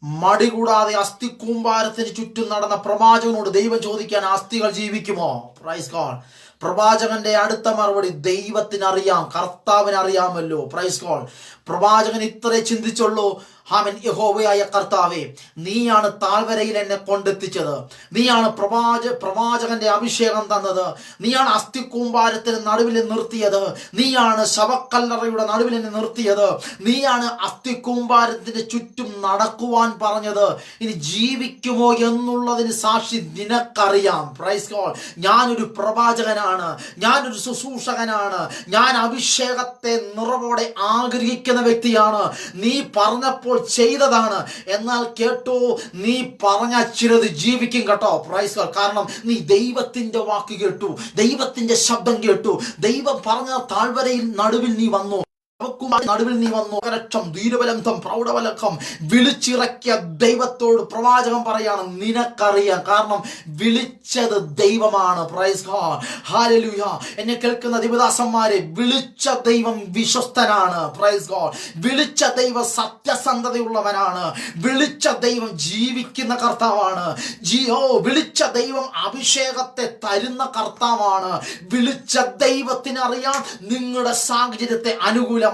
Speaker 1: മടി കൂടാതെ അസ്ഥിക്കൂമ്പാരത്തിന് ചുറ്റും നടന്ന പ്രവാചകനോട് ദൈവം ചോദിക്കാൻ, അസ്ഥികൾ ജീവിക്കുമോ? Praise God. പ്രവാചകന്റെ അടുത്ത മറുപടി, ദൈവത്തിനറിയാം, കർത്താവിനറിയാമല്ലോ. Price God. പ്രവാചകൻ ഇത്രേ ചിന്തിച്ചുള്ളൂ, ആമേൻ. യഹോവയായ കർത്താവേ, നീയാണ് താഴ്വരയിൽ എന്നെ കൊണ്ടെത്തിച്ചത്. നീയാണ് പ്രവാചകന്റെ അഭിഷേകം തന്നത്. നീയാണ് അസ്ഥിക്കൂമ്പാരത്തിന് നടുവിൽ നിർത്തിയത്. നീയാണ് ശവക്കല്ലറയുടെ നടുവിൽ എന്നെ നിർത്തിയത്. നീയാണ് അസ്ഥിക്കൂമ്പാരത്തിന്റെ ചുറ്റും നടക്കുവാൻ പറഞ്ഞത്. ഇനി ജീവിക്കുമോ എന്നുള്ളതിന് സാക്ഷി നിനക്കറിയാം. Praise God. ഞാനൊരു പ്രവാചകനാണ്, ഞാനൊരു ശുശ്രൂഷകനാണ്, ഞാൻ അഭിഷേകത്തെ നിറവോടെ ആഗ്രഹിക്കുന്ന വ്യക്തിയാണ്. നീ പറഞ്ഞപ്പോൾ ചെയ്തതാണ്. എന്നാൽ കേട്ടോ, നീ പറഞ്ഞ ചിലത് ജീവിക്കും കേട്ടോ. Praise God. കാരണം നീ ദൈവത്തിന്റെ വാക്ക് കേട്ടു, ദൈവത്തിന്റെ ശബ്ദം കേട്ടു. ദൈവം പറഞ്ഞ താഴ്വരയിൽ നടുവിൽ നീ വന്നു, നടുവിൽ നീ വന്നു. ലക്ഷം ധീരബലം പ്രൗഢബലം വിളിച്ചിറക്കിയ ദൈവത്തോട് പ്രവാചകൻ പറയാണ്, നിനക്കറിയാം, കാരണം വിളിച്ചത് ദൈവമാണ്. Praise God. ഹല്ലേലൂയ. എന്നെ കേൾക്കുന്ന ദൈവദാസന്മാരെ, വിളിച്ച ദൈവം വിശ്വസ്തനാണ്. Praise God. വിളിച്ച ദൈവം സത്യസന്ധതയുള്ളവനാണ്. വിളിച്ച ദൈവം ജീവിക്കുന്ന കർത്താവാണ്. വിളിച്ച ദൈവം അഭിഷേകത്തെ തരുന്ന കർത്താവാണ്. വിളിച്ച ദൈവത്തിനറിയാം നിങ്ങളുടെ സാഹചര്യത്തെ അനുകൂലമാക്കാൻ.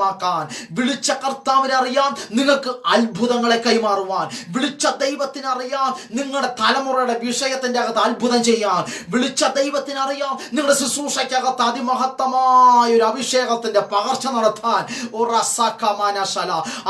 Speaker 1: വിളിച്ച കർത്താവിനറിയാം നിങ്ങൾക്ക് അത്ഭുതങ്ങളെ കൈമാറുവാൻ. വിളിച്ച ദൈവത്തിനറിയാം നിങ്ങളുടെ തലമുറയുടെ വിഷയത്തിന്റെ അകത്ത് അത്ഭുതം ചെയ്യാൻ. വിളിച്ച ദൈവത്തിനറിയാം നിങ്ങളുടെ ശുശ്രൂഷയ്ക്കകത്ത് അതിമഹത്തമായ ഒരു അഭിഷേകത്തിന്റെ പകർച്ച നടത്താൻ.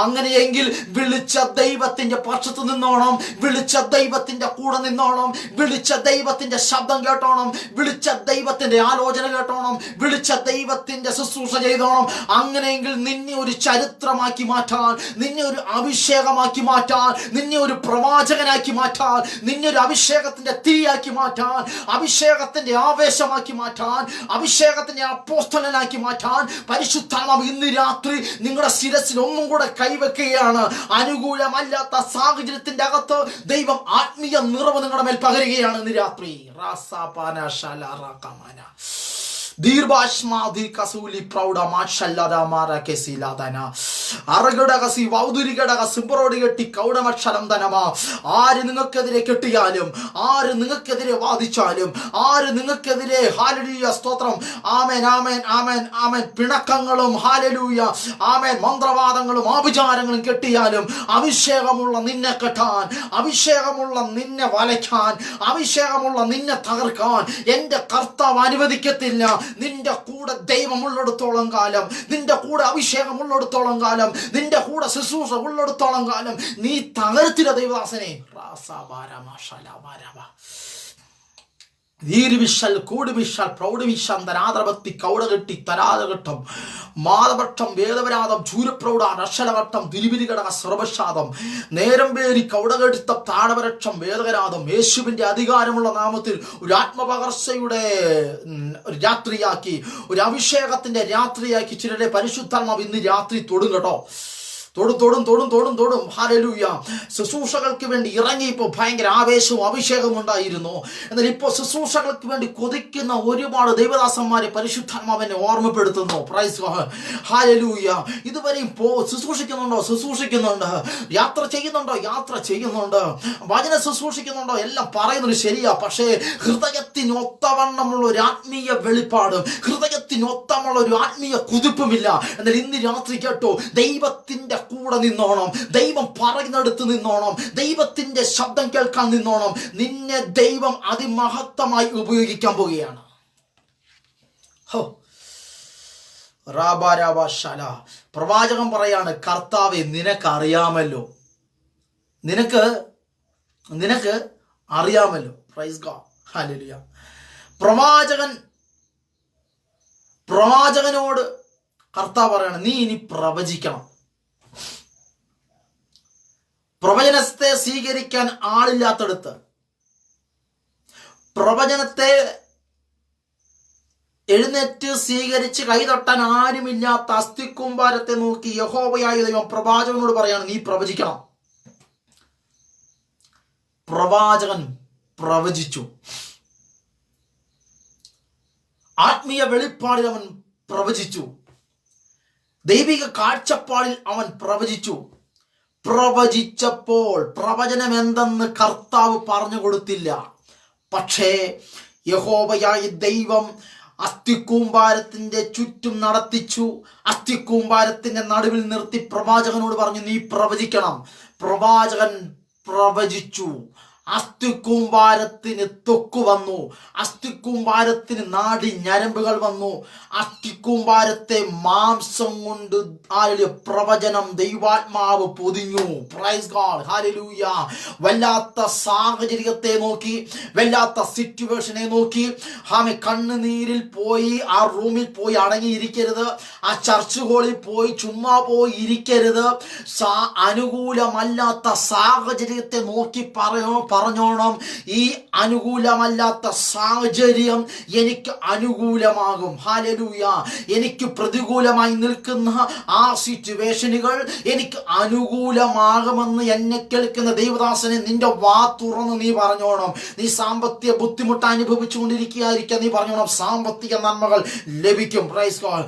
Speaker 1: അങ്ങനെയെങ്കിൽ വിളിച്ച ദൈവത്തിന്റെ പക്ഷത്ത് നിന്നോണം, വിളിച്ച ദൈവത്തിന്റെ കൂടെ നിന്നോണം, വിളിച്ച ദൈവത്തിന്റെ ശബ്ദം കേട്ടോണം, വിളിച്ച ദൈവത്തിന്റെ ആലോചന കേട്ടോണം, വിളിച്ച ദൈവത്തിന്റെ ശുശ്രൂഷ ചെയ്തോണം. അങ്ങനെയെങ്കിൽ നിന്നെ ഒരു ചരിത്രമാക്കി മാറ്റാൻ, നിന്നെ ഒരു അഭിഷേകമാക്കി മാറ്റാൻ, നിന്നെ ഒരു പ്രവാചകനാക്കി മാറ്റാൻ, നിന്നെ ഒരു അഭിഷേകത്തിന്റെ തീയാക്കി മാറ്റാൻ, അഭിഷേകത്തിന്റെ ആവേശമാക്കി മാറ്റാൻ, അഭിഷേകത്തിന്റെ അപ്പോസ്തലനാക്കി മാറ്റാൻ പരിശുദ്ധാത്മാവ് ഇന്ന് രാത്രി നിങ്ങളുടെ ശിരസിൽ ഒന്നും കൂടെ കൈവെക്കുകയാണ്. അനുകൂലമല്ലാത്ത സാഹചര്യത്തിന്റെ അകത്ത് ദൈവം ആത്മീയ നിറവ് നിങ്ങളുടെ മേൽ പകരുകയാണ് ഇന്ന് രാത്രി. ദീർഘാശ്മാധി കസൂലി പ്രൗഢ മാഷല്ലദ മാറ കെസിലാദന അറകടകസി വൗദുരികടക സിംബറോടി കെട്ടി കൗടമക്ഷരം ധനമാ. ആര് നിങ്ങൾക്കെതിരെ കെട്ടിയാലും, ആര് നിങ്ങൾക്കെതിരെ വാദിച്ചാലും, ആര് നിങ്ങൾക്കെതിരെ ഹല്ലേലൂയ സ്തോത്രം ആമേൻ ആമേൻ ആമേൻ ആമേൻ പിണക്കങ്ങളും ഹല്ലേലൂയ ആമേൻ മന്ത്രവാദങ്ങളും ആഭിചാരങ്ങളും കെട്ടിയാലും, അഭിഷേകമുള്ള നിന്നെ കെട്ടാൻ, അഭിഷേകമുള്ള നിന്നെ വലയ്ക്കാൻ, അഭിഷേകമുള്ള നിന്നെ തകർക്കാൻ എന്റെ കർത്താവ് അനുവദിക്കത്തില്ല. നിന്റെ കൂടെ ദൈവമുള്ളിടത്തോളം കാലം, നിന്റെ കൂടെ അഭിഷേകമുള്ളിടത്തോളം കാലം, നിന്റെ കൂടെ ശുശ്രൂഷ ഉള്ളിടത്തോളം കാലം നീ തകർത്തില്ല ദൈവദാസനെ. വീരുവിശൽ കൂടുവിശൽ പ്രൗഢവിശം ധനാദ്രപത്തി കൗടകെട്ടി തരാതഘട്ടം മാതപട്ടം വേദപരാധം ചൂരപ്രൗഢ രക്ഷലഘട്ടം തിരുവിരികടക സർവശാദം നേരം പേരി കൗടകെടുത്ത താടവരക്ഷം വേദകരാധം. യേശുവിന്റെ അധികാരമുള്ള നാമത്തിൽ ഒരു ആത്മപകർച്ചയുടെ രാത്രിയാക്കി, ഒരു അഭിഷേകത്തിന്റെ രാത്രിയാക്കി ചിലരെ പരിശുദ്ധാത്മാവ് ഇന്ന് രാത്രി തൊടും കേട്ടോ. തൊടും. ഹല്ലേലൂയ. ശുശ്രൂഷകൾക്ക് വേണ്ടി ഇറങ്ങിയപ്പോൾ ഭയങ്കര ആവേശവും അഭിഷേകവും ഉണ്ടായിരുന്നു. എന്നാൽ ഇപ്പോൾ ശുശ്രൂഷകൾക്ക് വേണ്ടി കൊതിക്കുന്ന ഒരുപാട് ദൈവദാസന്മാരെ പരിശുദ്ധാത്മാവിനെ ഓർമ്മപ്പെടുത്തുന്നു. Price God. ഹല്ലേലൂയ. ഇതുവരെയും ശുശ്രൂഷിക്കുന്നുണ്ട്. യാത്ര ചെയ്യുന്നുണ്ട്. വചന ശുശ്രൂഷിക്കുന്നുണ്ടോ, എല്ലാം പറയുന്നത് ശരിയാ. പക്ഷേ ഹൃദയത്തിനൊത്തവണ്ണമുള്ള ഒരു ആത്മീയ വെളിപ്പാടും ഹൃദയത്തിനൊത്തമുള്ള ഒരു ആത്മീയ കുതിപ്പുമില്ല. എന്നാൽ ഇന്ന് രാത്രി കേട്ടോ, ദൈവത്തിന്റെ കൂടെ നിന്നോണം, ദൈവം പറയുന്നിടത്ത് നിന്നോണം, ദൈവത്തിന്റെ ശബ്ദം കേൾക്കാൻ നിന്നോണം. നിന്നെ ദൈവം അതിമഹത്തമായി ഉപയോഗിക്കാൻ പോവുകയാണ്. പ്രവാചകൻ പറയാണ്, കർത്താവെ നിനക്കറിയാമല്ലോ, നിനക്ക് അറിയാമല്ലോ. Price God. ഹല്ലേലൂയ. പ്രവാചകനോട് കർത്താവ് പറയാണ്, നീ ഇനി പ്രവചിക്കണം. പ്രവചനത്തെ സ്വീകരിക്കാൻ ആളില്ലാത്തടുത്ത്, പ്രവചനത്തെ എഴുന്നേറ്റ് സ്വീകരിച്ച് കൈതൊട്ടാൻ ആരുമില്ലാത്ത അസ്ഥിക്കൂമ്പാരത്തെ നോക്കി യഹോവയായ ദൈവം പ്രവാചകനോട് പറയാണ്, നീ പ്രവചിക്കണം. പ്രവാചകൻ പ്രവചിച്ചു. ആത്മീയ വെളിപ്പാടിൽ അവൻ പ്രവചിച്ചു. ദൈവിക കാഴ്ചപ്പാടിൽ അവൻ പ്രവചിച്ചു. പ്രവചിച്ചപ്പോൾ പ്രവചനം എന്തെന്ന് കർത്താവ് പറഞ്ഞു കൊടുത്തില്ല. പക്ഷേ യഹോവയായ ദൈവം അസ്ഥിക്കൂമ്പാരത്തിന്റെ ചുറ്റും നടത്തിച്ചു. അസ്ഥിക്കൂമ്പാരത്തിന്റെ നടുവിൽ നിർത്തി പ്രവാചകനോട് പറഞ്ഞു, നീ പ്രവചിക്കണം. പ്രവാചകൻ പ്രവചിച്ചു. അസ്ഥിക്കൂമ്പാരത്തിന് ത്വക്ക് വന്നു, അസ്ഥിക്കൂമ്പാരത്തിന് നാടി ഞരമ്പുകൾ വന്നു, അസ്ഥിക്കൂമ്പാരത്തെ മാംസം കൊണ്ട് പ്രവചനം ദൈവാത്മാവ് പൊതിഞ്ഞു. Price God. ഹല്ലേലൂയ. വല്ലാത്ത സാഹചര്യത്തെ നോക്കി, വല്ലാത്ത സിറ്റുവേഷനെ നോക്കി കണ്ണുനീരിൽ പോയി ആ റൂമിൽ പോയി അടങ്ങിയിരിക്കരുത്. ആ ചർച്ച് ഹോളിൽ പോയി ചുമ്മാ പോയി ഇരിക്കരുത്. അനുകൂലമല്ലാത്ത സാഹചര്യത്തെ നോക്കി പറഞ്ഞോണം, ഈ അനുകൂലമല്ലാത്ത സാഹചര്യം എനിക്ക് അനുകൂലമാകും. ഹല്ലേലൂയ. എനിക്ക് പ്രതികൂലമായി നിൽക്കുന്ന ആ സിറ്റുവേഷനുകൾ എനിക്ക് അനുകൂലമാകുമെന്ന് എന്നെ കേൾക്കുന്ന ദൈവദാസനെ നിന്റെ വാ തുറന്ന് നീ പറഞ്ഞോണം. നീ സാമ്പത്തിക ബുദ്ധിമുട്ട് അനുഭവിച്ചുകൊണ്ടിരിക്കുകയായിരിക്കാം, നീ പറഞ്ഞോണം സാമ്പത്തിക നന്മകൾ ലഭിക്കും. Praise God.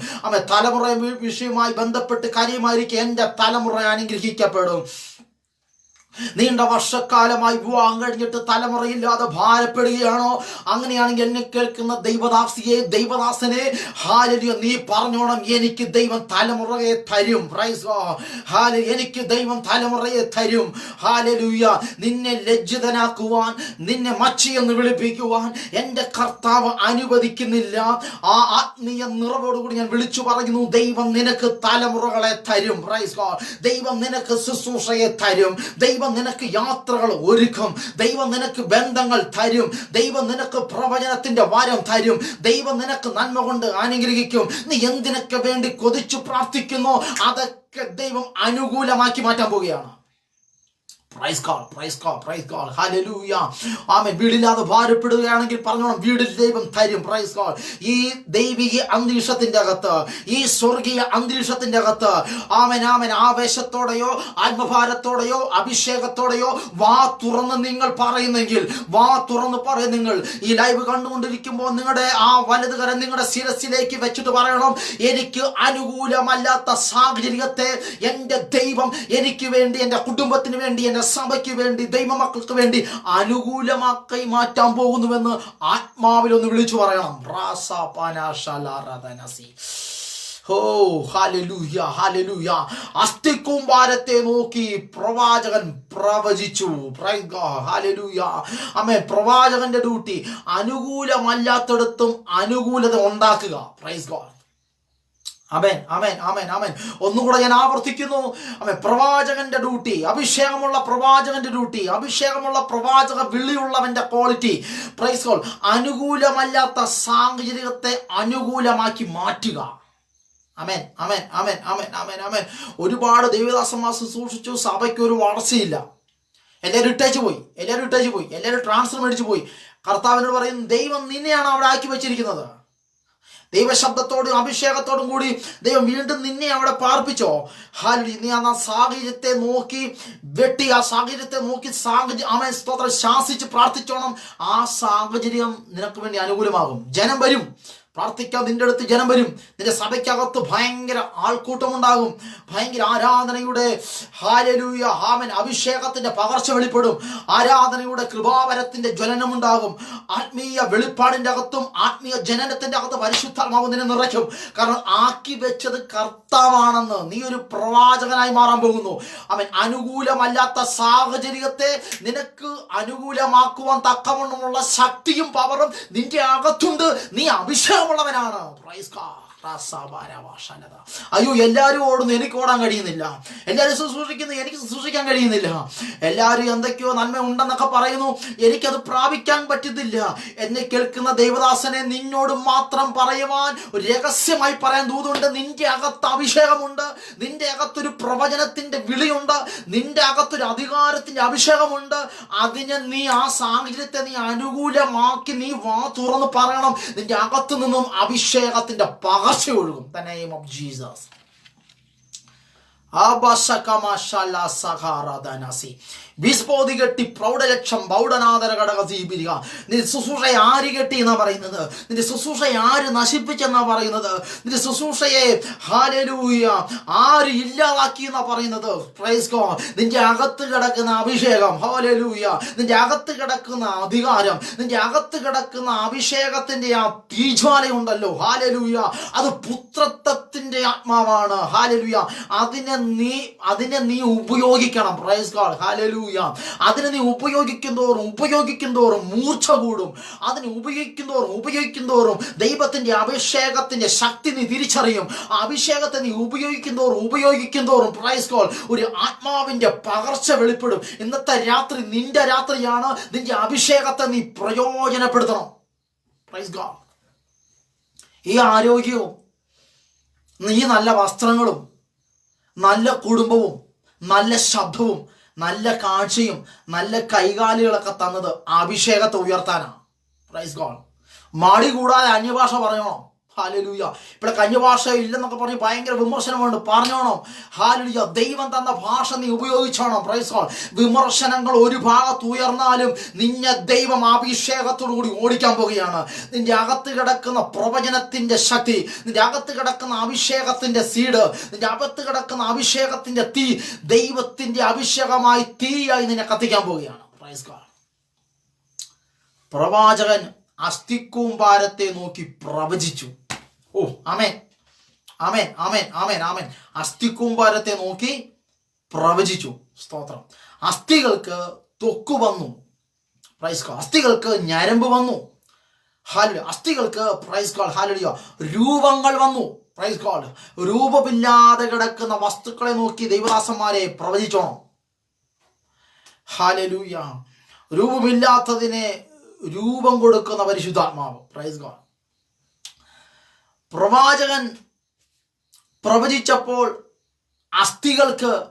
Speaker 1: തലമുറ വിഷയവുമായി ബന്ധപ്പെട്ട് കാര്യമായിരിക്കും എന്റെ തലമുറ അനുഗ്രഹിക്കപ്പെടും. നീണ്ട വർഷക്കാലമായി വിവാഹം കഴിഞ്ഞിട്ട് തലമുറയില്ലാതെ ഭാരപ്പെടുകയാണോ? അങ്ങനെയാണെങ്കിൽ എന്നെ കേൾക്കുന്ന ദൈവദാസനെ ഹല്ലേലൂയ, നീ പറഞ്ഞോണം, എനിക്ക് ദൈവം തലമുറയെ തരും. Praise God. ഹല്ലേലൂയ. എനിക്ക് ദൈവം തലമുറയെ തരും. ഹല്ലേലൂയ. നിന്നെ ലജ്ജിതനാക്കുവാൻ, നിന്നെ മച്ചിയെന്ന് വിളിപ്പിക്കുവാൻ എൻ്റെ കർത്താവ് അനുവദിക്കുന്നില്ല. ആ ആത്മീയ നിറവോടുകൂടി ഞാൻ വിളിച്ചു പറയുന്നു, ദൈവം നിനക്ക് തലമുറകളെ തരും. Praise God. ദൈവം നിനക്ക് ശുശ്രൂഷയെ തരും. ദൈവം നിനക്ക് യാത്രകൾ ഒരുക്കും. ദൈവം നിനക്ക് ബന്ധങ്ങൾ തരും. ദൈവം നിനക്ക് പ്രവചനത്തിന്റെ വരം തരും. ദൈവം നിനക്ക് നന്മ കൊണ്ട് അനുഗ്രഹിക്കും. നീ എന്തിനൊക്കെ വേണ്ടി കൊതിച്ചു പ്രാർത്ഥിക്കുന്നോ അതൊക്കെ ദൈവം അനുകൂലമാക്കി മാറ്റാൻ പോവുകയാണ്. Praise God, praise God, praise God. ഹല്ലേലൂയ. ആമേൻ. വീടില്ലാതെ ഭാരപ്പെടുകയാണെങ്കിൽ പറഞ്ഞോണം, വീടിൽ ദൈവം തരും. Praise God. ഈ ദൈവിക അന്തരീക്ഷത്തിന്റെ അകത്ത്, ഈ സ്വർഗീയ അന്തരീക്ഷത്തിന്റെ അകത്ത് ആമേൻ, ആമേൻ, ആവേശത്തോടെയോ ആത്മഭാരത്തോടെയോ അഭിഷേകത്തോടെയോ വാ തുറന്ന് നിങ്ങൾ പറയുന്നെങ്കിൽ, വാ തുറന്ന് പറയും നിങ്ങൾ ഈ ലൈവ് കണ്ടുകൊണ്ടിരിക്കുമ്പോൾ നിങ്ങളുടെ ആ വലത് കരം നിങ്ങളുടെ ശിരസിലേക്ക് വെച്ചിട്ട് പറയണം, എനിക്ക് അനുകൂലമല്ലാത്ത സാഹചര്യത്തെ എൻ്റെ ദൈവം എനിക്ക് വേണ്ടി, എൻ്റെ കുടുംബത്തിന് വേണ്ടി, എൻ്റെ സഭയ്ക്ക് വേണ്ടി, ദൈവമക്കൾക്ക് വേണ്ടി അനുകൂലമാക്കി മാറ്റാൻ പോകുന്നുവെന്ന് ആത്മാവിലൊന്ന് വിളിച്ചു പറയണം. ഓ ഹല്ലേലൂയ, ഹല്ലേലൂയ. അസ്ഥിക്കൂമ്പാരത്തെ നോക്കി പ്രവാചകൻ പ്രവചിച്ചു. പ്രൈസ് ഗോഡ്, ഹല്ലേലൂയ. ആമേൻ. പ്രവാചകന്റെ ഡ്യൂട്ടി അനുകൂലമല്ലാത്തിടത്തും അനുകൂലത ഉണ്ടാക്കുക. Praise God. ആമേൻ, ആമേൻ, ആമേൻ, ആമേൻ. ഒന്നുകൂടെ ഞാൻ ആവർത്തിക്കുന്നു. ആമേൻ. പ്രവാചകന്റെ ഡ്യൂട്ടി, അഭിഷേകമുള്ള പ്രവാചകന്റെ ഡ്യൂട്ടി, അഭിഷേകമുള്ള പ്രവാചക വിളിയുള്ളവന്റെ ക്വാളിറ്റി, പ്രൈസ് ഗോഡ്, അനുകൂലമല്ലാത്ത സാഹചര്യത്തെ അനുകൂലമാക്കി മാറ്റുക. ആമേൻ, ആമേൻ, ആമേൻ, ആമേൻ, ആമേൻ, ആമേൻ. ഒരുപാട് ദൈവദാസന്മാർ സൂക്ഷിച്ചു, സഭയ്ക്ക് ഒരു വളർച്ചയില്ല. എല്ലാവരും ഇട്ടേച്ചു പോയി, എല്ലാവരും ട്രാൻസ്ഫർ മേടിച്ചു പോയി. കർത്താവിനോട് പറയും, ദൈവം നിന്നെയാണ് അവിടെ ആക്കി വെച്ചിരിക്കുന്നത്. ദൈവശബ്ദത്തോടും അഭിഷേകത്തോടും കൂടി ദൈവം വീണ്ടും നിന്നെ അവിടെ പാർപ്പിച്ചോ. നീ ആ സാഹചര്യത്തെ നോക്കി വെട്ടി, ആ സാഹചര്യത്തെ നോക്കി ആമേൻ സ്തോത്രം ശാസിച്ച് പ്രാർത്ഥിച്ചോണം. ആ സാഹചര്യം നിനക്ക് വേണ്ടി അനുകൂലമാകും. ജനം വരും, പ്രാർത്ഥിക്കാൻ നിന്റെ അടുത്ത് ജനം വരും. നിന്റെ സഭയ്ക്കകത്ത് ഭയങ്കര ആൾക്കൂട്ടം ഉണ്ടാകും. ഭയങ്കര ആരാധനയുടെ ഹല്ലേലൂയ ആമേൻ അഭിഷേകത്തിന്റെ പകർച്ച വെളിപ്പെടും. ആരാധനയുടെ കൃപാവരത്തിന്റെ ജ്വലനമുണ്ടാകും. ആത്മീയ വെളിപ്പാടിന്റെ അകത്തും ആത്മീയ ജനനത്തിന്റെ അകത്ത് പരിശുദ്ധാത്മാവ് നിന്നെ നിറയ്ക്കും. കാരണം ആക്കി വെച്ചത് കർത്താവാണെന്ന്. നീ ഒരു പ്രവാചകനായി മാറാൻ പോകുന്നു. അവൻ അനുകൂലമല്ലാത്ത സാഹചര്യത്തെ നിനക്ക് അനുകൂലമാക്കുവാൻ തക്കവണ്ണമുള്ള ശക്തിയും പവറും നിന്റെ അകത്തുണ്ട്. നീ അഭിഷേകമുള്ളവനാണ്. Praise God. അയ്യോ, എല്ലാവരും ഓടുന്നു, എനിക്ക് ഓടാൻ കഴിയുന്നില്ല. എല്ലാവരും ശുശ്രൂഷിക്കുന്നു, എനിക്ക് ശുശ്രൂഷിക്കാൻ കഴിയുന്നില്ല. എല്ലാവരും എന്തൊക്കെയോ നന്മ ഉണ്ടെന്നൊക്കെ പറയുന്നു, എനിക്കത് പ്രാപിക്കാൻ പറ്റുന്നില്ല. എന്നെ കേൾക്കുന്ന ദൈവദാസനെ, നിന്നോട് മാത്രം പറയുവാൻ ഒരു രഹസ്യമായി പറയാൻ ദൂതുണ്ട്. നിന്റെ അകത്ത് അഭിഷേകമുണ്ട്, നിന്റെ അകത്തൊരു പ്രവചനത്തിന്റെ വിളിയുണ്ട്, നിന്റെ അകത്തൊരു അധികാരത്തിന്റെ അഭിഷേകമുണ്ട്. അതിനെ നീ, ആ സാഹചര്യത്തെ നീ അനുകൂലമാക്കി നീ വാ തുറന്ന് പറയണം. നിന്റെ അകത്തു നിന്നും അഭിഷേകത്തിന്റെ പകർച്ച ഒഴുകും. The name of Jesus. വിസ്ഫോതി കെട്ടി പ്രൗഢലക്ഷം ബൗഡനാദര ഘടക ജീവിക്കുക. നിന്റെ ശുശ്രൂഷയെ ആര് കെട്ടി എന്നാ പറയുന്നത്? നിന്റെ ശുശ്രൂഷയെ ആര് നശിപ്പിച്ചെന്നാ പറയുന്നത്? നിന്റെ ശുശ്രൂഷയെ ഹല്ലേലൂയ ആര് ഇല്ലാതാക്കി എന്നാ പറയുന്നത്? Praise God. നിന്റെ അകത്ത് കിടക്കുന്ന അഭിഷേകം, ഹല്ലേലൂയ, നിന്റെ അകത്ത് കിടക്കുന്ന അധികാരം, നിന്റെ അകത്ത് കിടക്കുന്ന അഭിഷേകത്തിന്റെ ആ തീജ്വാലയുണ്ടല്ലോ, ഹല്ലേലൂയ, അത് പുത്രത്വത്തിന്റെ ആത്മാവാണ്. ഹല്ലേലൂയ. അതിനെ നീ ഉപയോഗിക്കണം. Price God. ഹല്ലേലൂയ. അതിനെ നീ ഉപയോഗിക്കും തോറും മൂർച്ച കൂടും. അതിനെ ഉപയോഗിക്കും തോറും ദൈവത്തിന്റെ അഭിഷേകത്തിന്റെ ശക്തി നീ തിരിച്ചറിയും. ആ അഭിഷേകത്തെ നീ ഉപയോഗിക്കും തോറും പ്രൈസ് ഗോഡ് ഒരു ആത്മാവിന്റെ പകർച്ച വെളിപ്പെടും. ഇന്നത്തെ രാത്രി നിന്റെ രാത്രിയാണ്. നിന്റെ അഭിഷേകത്തെ നീ പ്രയോജനപ്പെടുത്തണം. Price God. ഈ ആരോഗ്യവും, ഈ നല്ല വസ്ത്രങ്ങളും, നല്ല കുടുംബവും, നല്ല ശബ്ദവും, നല്ല കാഴ്ചയും, നല്ല കൈകാലുകളൊക്കെ തന്നത് അഭിഷേകത്തെ ഉയർത്താനാണ്. Praise God. മടി കൂടാതെ അന്യഭാഷ പറയണോ? ഹല്ലേലൂയ. ഇവിടെ കന്യഭാഷ ഇല്ലെന്നൊക്കെ പറഞ്ഞ് ഭയങ്കര വിമർശനമുണ്ട്. പറഞ്ഞോണം. ഹല്ലേലൂയ. ദൈവം തന്ന ഭാഷ നീ ഉപയോഗിച്ചോണം. Praise God. വിമർശനങ്ങൾ ഒരു ഭാഗത്ത് ഉയർന്നാലും നിന്നെ ദൈവം അഭിഷേകത്തോടു കൂടി ഓടിക്കാൻ പോവുകയാണ്. നിന്റെ അകത്ത് കിടക്കുന്ന പ്രവചനത്തിന്റെ ശക്തി, നിന്റെ അകത്ത് കിടക്കുന്ന അഭിഷേകത്തിന്റെ സീഡ്, നിന്റെ അകത്ത് കിടക്കുന്ന അഭിഷേകത്തിന്റെ തീ ദൈവത്തിന്റെ അഭിഷേകമായി തീയായി നിന്നെ കത്തിക്കാൻ പോവുകയാണ്. Praise God. പ്രവാചകൻ അസ്ഥിക്കൂമ്പാരത്തെ നോക്കി പ്രവചിച്ചു. ഓ ആമേൻ, ആമേൻ, ആമേൻ, ആമേൻ, ആമേൻ. അസ്ഥിക്കൂമ്പാരത്തെ നോക്കി പ്രവചിച്ചു. സ്തോത്രം. അസ്ഥികൾക്ക് ത്വക്ക് വന്നു. Praise God. അസ്ഥികൾക്ക് ഞരമ്പ് വന്നു. ഹല്ലേലൂയ. അസ്ഥികൾക്ക് പ്രൈസ് ഗോഡ് ഹല്ലേലൂയ രൂപങ്ങൾ വന്നു. Praise God. രൂപമില്ലാതെ കിടക്കുന്ന വസ്തുക്കളെ നോക്കി ദൈവദാസന്മാരെ പ്രവചിച്ചോണം. ഹല്ലേലൂയ. രൂപമില്ലാത്തതിനെ രൂപം കൊടുക്കുന്ന പരിശുദ്ധാത്മാവ്. Price God. പ്രവാചകൻ പ്രവചിച്ചപ്പോൾ അസ്ഥികൾക്ക്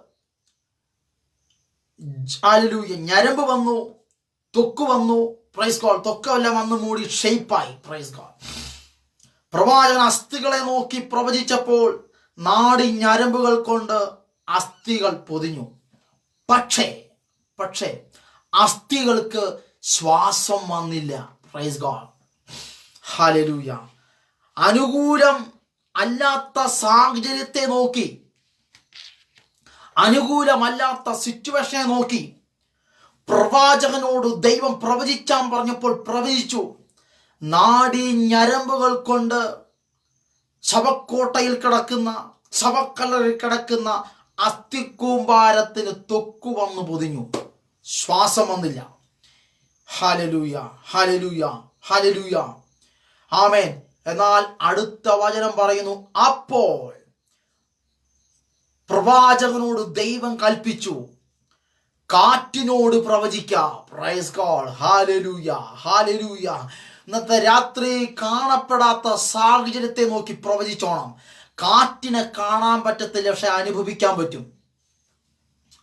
Speaker 1: ഹല്ലേലൂയ, ഞരമ്പ് വന്നു, ത്വക്ക് വന്നു. Praise God. ത്വക്കെല്ലാം വന്ന് മൂടി ഷെയ്പ്പായി. Price God. പ്രവാചകൻ അസ്ഥികളെ നോക്കി പ്രവചിച്ചപ്പോൾ നാടി ഞരമ്പുകൾ കൊണ്ട് അസ്ഥികൾ പൊതിഞ്ഞു. പക്ഷേ അസ്ഥികൾക്ക് ശ്വാസം വന്നില്ല. Price God. ഹല്ലേലൂയ. അനുകൂലം അല്ലാത്ത സാഹചര്യത്തെ നോക്കി, അനുകൂലമല്ലാത്ത സിറ്റുവേഷനെ നോക്കി പ്രവാചകനോട് ദൈവം പ്രവചിക്കാൻ പറഞ്ഞപ്പോൾ പ്രവചിച്ചു. നാഡീ ഞരമ്പുകൾ കൊണ്ട് ശവക്കോട്ടയിൽ കിടക്കുന്ന, ശവക്കല്ലറിൽ കിടക്കുന്ന അസ്ഥിക്കൂമ്പാരത്തിന് ത്വക്ക് വന്നു പൊതിഞ്ഞു. ശ്വാസം വന്നില്ല. ഹല്ലേലൂയ, ഹല്ലേലൂയ, ഹല്ലേലൂയ. ആമേൻ. എന്നാൽ അടുത്ത വചനം പറയുന്നു, അപ്പോൾ പ്രവാചകനോട് ദൈവം കൽപ്പിച്ചു, കാറ്റിനോട് പ്രവചിക്കാം. Praise God. ഹല്ലേലൂയ, ഹല്ലേലൂയ. ഇന്നത്തെ രാത്രി കാണപ്പെടാത്ത സാഹചര്യത്തെ നോക്കി പ്രവചിച്ചോണം. കാറ്റിനെ കാണാൻ പറ്റത്തില്ല, പക്ഷെ അനുഭവിക്കാൻ പറ്റും.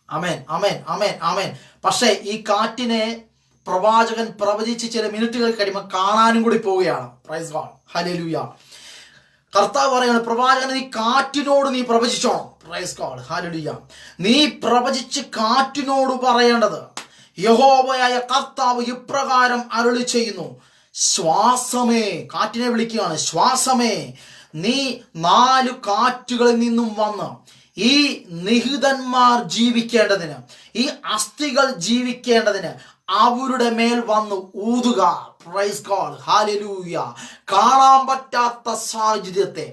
Speaker 1: ആമേൻ, ആമേൻ, ആമേൻ, ആമേൻ. പക്ഷേ ഈ കാറ്റിനെ പ്രവാചകൻ പ്രവചിച്ച് ചില മിനിറ്റുകൾ കഴിയുമ്പോൾ കാണാനും കൂടി പോവുകയാണ്. Praise God. ഹല്ലേലൂയ. കർത്താവ് പറയാണ്, പ്രവാചകൻ നീ കാറ്റിനോട് നീ പ്രവചിച്ചോണം. Price God. ഹല്ലേലൂയ. നീ പ്രവചിച്ച് കാറ്റിനോട് പറയേണ്ടത്, യഹോവയായ കർത്താവ് ഇപ്രകാരം അരുളി ചെയ്യുന്നു, ശ്വാസമേ, കാറ്റിനെ വിളിക്കുകയാണ്, ശ്വാസമേ, നീ 4 കാറ്റുകളിൽ നിന്നും വന്ന് ഈ നിഹിതന്മാർ ജീവിക്കേണ്ടതിന്, ഈ അസ്ഥികൾ ജീവിക്കേണ്ടതിന് അവരുടെ മേൽ വന്ന് ഊതുക. Price God. ഹല്ലേലൂയ. കാണാൻ പറ്റാത്ത സാഹചര്യത്തെ,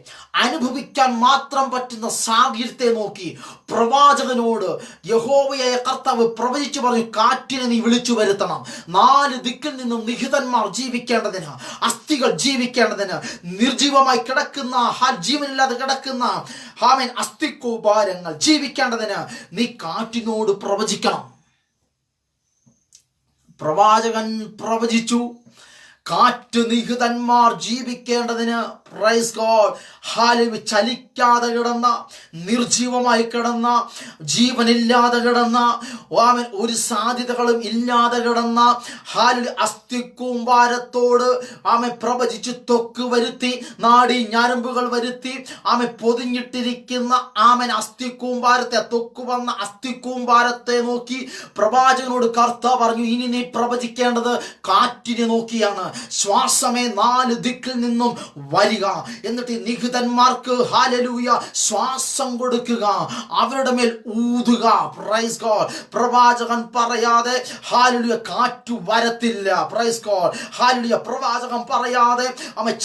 Speaker 1: അനുഭവിക്കാൻ മാത്രം പറ്റുന്ന സാഹചര്യത്തെ നോക്കി പ്രവാചകനോട് യഹോവയായ കർത്താവ് പ്രവചിച്ചു പറഞ്ഞു, കാറ്റിനെ നീ വിളിച്ചു വരുത്തണം. 4 ദിക്കിൽ നിന്നും നിഹിതന്മാർ ജീവിക്കേണ്ടതിന്, അസ്ഥികൾ ജീവിക്കേണ്ടതിന്, നിർജീവമായി കിടക്കുന്ന, ജീവനില്ലാതെ കിടക്കുന്ന അസ്ഥിക്കൂപാരങ്ങൾ ജീവിക്കേണ്ടതിന് നീ കാറ്റിനോട് പ്രവചിക്കണം. പ്രവാചകൻ പ്രവചിച്ചു, കാറ്റ് നിഹിതന്മാർ ജീവിക്കേണ്ടതിന്. Praise God. ഹല്ലേലൂയ. ചലിക്കാതെ കിടന്ന, നിർജീവമായി കിടന്ന, ജീവനില്ലാതെ കിടന്ന, ഒരു സാധ്യതകളും ഇല്ലാതെ കിടന്ന അസ്ഥിക്കൂമ്പാരത്തോട് പ്രവചിച്ച് ത്വക്ക് വരുത്തി, നാഡീ ഞരമ്പുകൾ വരുത്തി പൊതിഞ്ഞിട്ടിരിക്കുന്ന അസ്ഥിക്കൂമ്പാരത്തെ, ത്വക്ക് വന്ന അസ്ഥിക്കൂമ്പാരത്തെ നോക്കി പ്രവാചകനോട് കർത്താവ് പറഞ്ഞു, ഇനി നീ പ്രവചിക്കേണ്ടത് കാറ്റിനെ നോക്കിയാണ്. ശ്വാസമേ, 4 ദിക്കിൽ നിന്നും വരിക, എന്നിട്ട് നിഹിതന്മാർക്ക് ഹല്ലേലൂയ ശ്വാസം കൊടുക്കുക, അവരുടെ മേൽ ഊതുക. Price God. പ്രവാചകൻ പറയാതെ ഹല്ലേലൂയ കാറ്റ് വരത്തില്ല. Price God. ഹല്ലേലൂയ. പ്രവാചകൻ പറയാതെ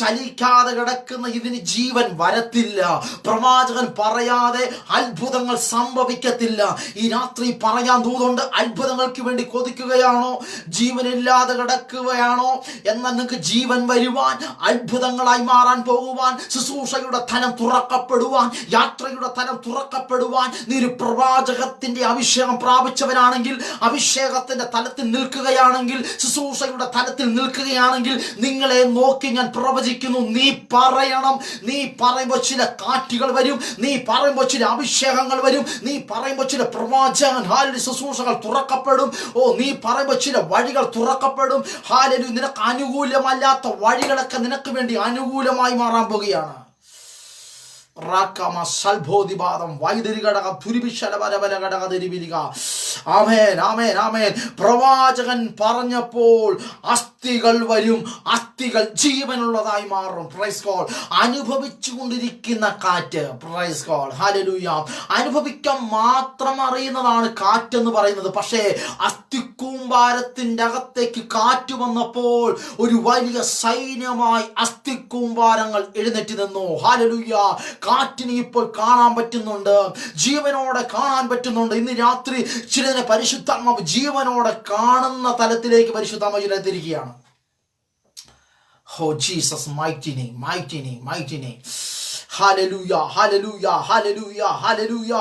Speaker 1: ചലിക്കാതെ കിടക്കുന്ന ഇതിന് ജീവൻ വരത്തില്ല. പ്രവാചകൻ പറയാതെ അത്ഭുതങ്ങൾ സംഭവിക്കത്തില്ല. ഈ രാത്രി പറയാൻ തോന്നുന്നുണ്ട്, അത്ഭുതങ്ങൾക്ക് വേണ്ടി കൊതിക്കുകയാണോ? ജീവനില്ലാതെ കിടക്കുകയാണോ? എന്നാൽ നിങ്ങൾക്ക് ജീവൻ വരുവാൻ, അത്ഭുതങ്ങളായി മാറാൻ പോകുവാൻ, ശുശ്രൂഷയുടെ തലം തുറക്കപ്പെടുവാൻ, യാത്രയുടെ തലം തുറക്കപ്പെടുവാൻ നീ ഒരു പ്രവാചകത്തിന്റെ അഭിഷേകം പ്രാപിച്ചവനാണെങ്കിൽ, അഭിഷേകത്തിന്റെ തലത്തിൽ നിൽക്കുകയാണെങ്കിൽ, ശുശ്രൂഷയുടെ തലത്തിൽ നിൽക്കുകയാണെങ്കിൽ, നിങ്ങളെ നോക്കി ഞാൻ പ്രവചിക്കുന്നു, നീ പറയണം. നീ പറയുമ്പോൾ ചില കാറ്റുകൾ വരും, നീ പറയുമ്പോൾ ചില അഭിഷേകങ്ങൾ വരും, നീ പറയുമ്പോൾ ചില പ്രവാചകൻ ശുശ്രൂഷകൾ തുറക്കപ്പെടും. നീ പറയുമ്പോൾ ചില വഴികൾ തുറക്കപ്പെടും. ഹല്ലേലൂയ. നിനക്ക് അനുകൂലമല്ലാത്ത വഴികളൊക്കെ നിനക്ക് വേണ്ടി അനുകൂലമായി മാറാൻ പോകുകയാണ്. പ്രവാചകൻ പറഞ്ഞപ്പോൾ അസ്ഥികൾ വരും, അസ്ഥികൾ ജീവനുള്ളതായി മാറും. Praise God. അനുഭവിച്ചു കൊണ്ടിരിക്കുന്ന കാറ്റ്. Price God. ഹല്ലേലൂയ. അനുഭവിക്കാൻ മാത്രം അറിയുന്നതാണ് കാറ്റെന്ന് പറയുന്നത്. പക്ഷേ അസ്ഥിക്കൂമ്പാരത്തിന്റെ അകത്തേക്ക് കാറ്റ് വന്നപ്പോൾ ഒരു വലിയ സൈന്യമായി അസ്ഥിക്കൂമ്പാരങ്ങൾ എഴുന്നേറ്റ് നിന്നു. ഹല്ലേലൂയ. കാറ്റിനെ ഇപ്പോൾ കാണാൻ പറ്റുന്നുണ്ട്, ജീവനോടെ കാണാൻ പറ്റുന്നുണ്ട്. ഇന്ന് രാത്രി ചിലതിനെ പരിശുദ്ധാത്മാവ് ജീവനോടെ കാണുന്ന തലത്തിലേക്ക് പരിശുദ്ധാത്മാവ് ചിലത്തിരിക്കുകയാണ്. Oh Jesus, mighty name, mighty name, mighty name. ഹല്ലേലൂയ, ഹല്ലേലൂയ, ഹല്ലേലൂയ, ഹല്ലേലൂയ.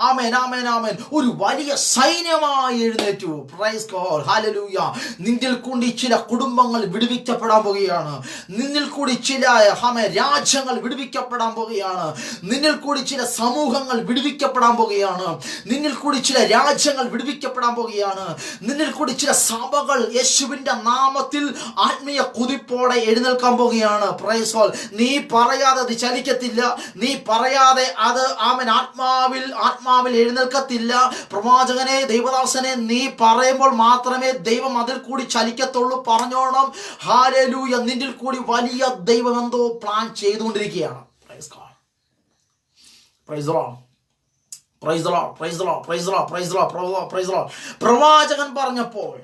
Speaker 1: ആമേൻ, ആമേൻ, ആമേൻ. ഒരു വലിയ സൈന്യമായി എഴുന്നേറ്റു. പ്രൈസ് ഗോഡ്, ഹല്ലേലൂയ. നിന്നിൽ കൂടി ചില കുടുംബങ്ങൾ വിടുവിക്കപ്പെടാൻ പോകുകയാണ്. നിന്നിൽ കൂടി ചില രാജ്യങ്ങൾ വിടുവിക്കപ്പെടാൻ പോകുകയാണ്. നിന്നിൽ കൂടി ചില സമൂഹങ്ങൾ വിടുവിക്കപ്പെടാൻ പോകുകയാണ്. നിന്നിൽ കൂടി ചില രാജ്യങ്ങൾ വിടുവിക്കപ്പെടാൻ പോകുകയാണ്. നിന്നിൽ കൂടി ചില സഭകൾ യേശുവിന്റെ നാമത്തിൽ ആത്മീയ കുതിപ്പോടെ എഴുന്നേൽക്കാൻ പോകുകയാണ്. Praise God. നീ പറയാതെ അത് ചലിക്കത്തില്ല. നീ പറയാതെ അത് ആത്മാവിൽ എഴുന്നേൽക്കത്തില്ല. പ്രവാചകനെ, ദൈവദാസനെ, നീ പറയുമ്പോൾ മാത്രമേ ദൈവം അതിൽ കൂടി ചലിക്കത്തുള്ളൂ. പറഞ്ഞോണം. ഹല്ലേലൂയ. നിന്നിൽ കൂടി വലിയ ദൈവം എന്തോ പ്ലാൻ ചെയ്തുകൊണ്ടിരിക്കുകയാണ്. Price God, price the Lord, praise the Lord, praise the Lord, praise the Lord, praise the Lord, praise the Lord. പ്രവാചകൻ പറഞ്ഞപ്പോൾ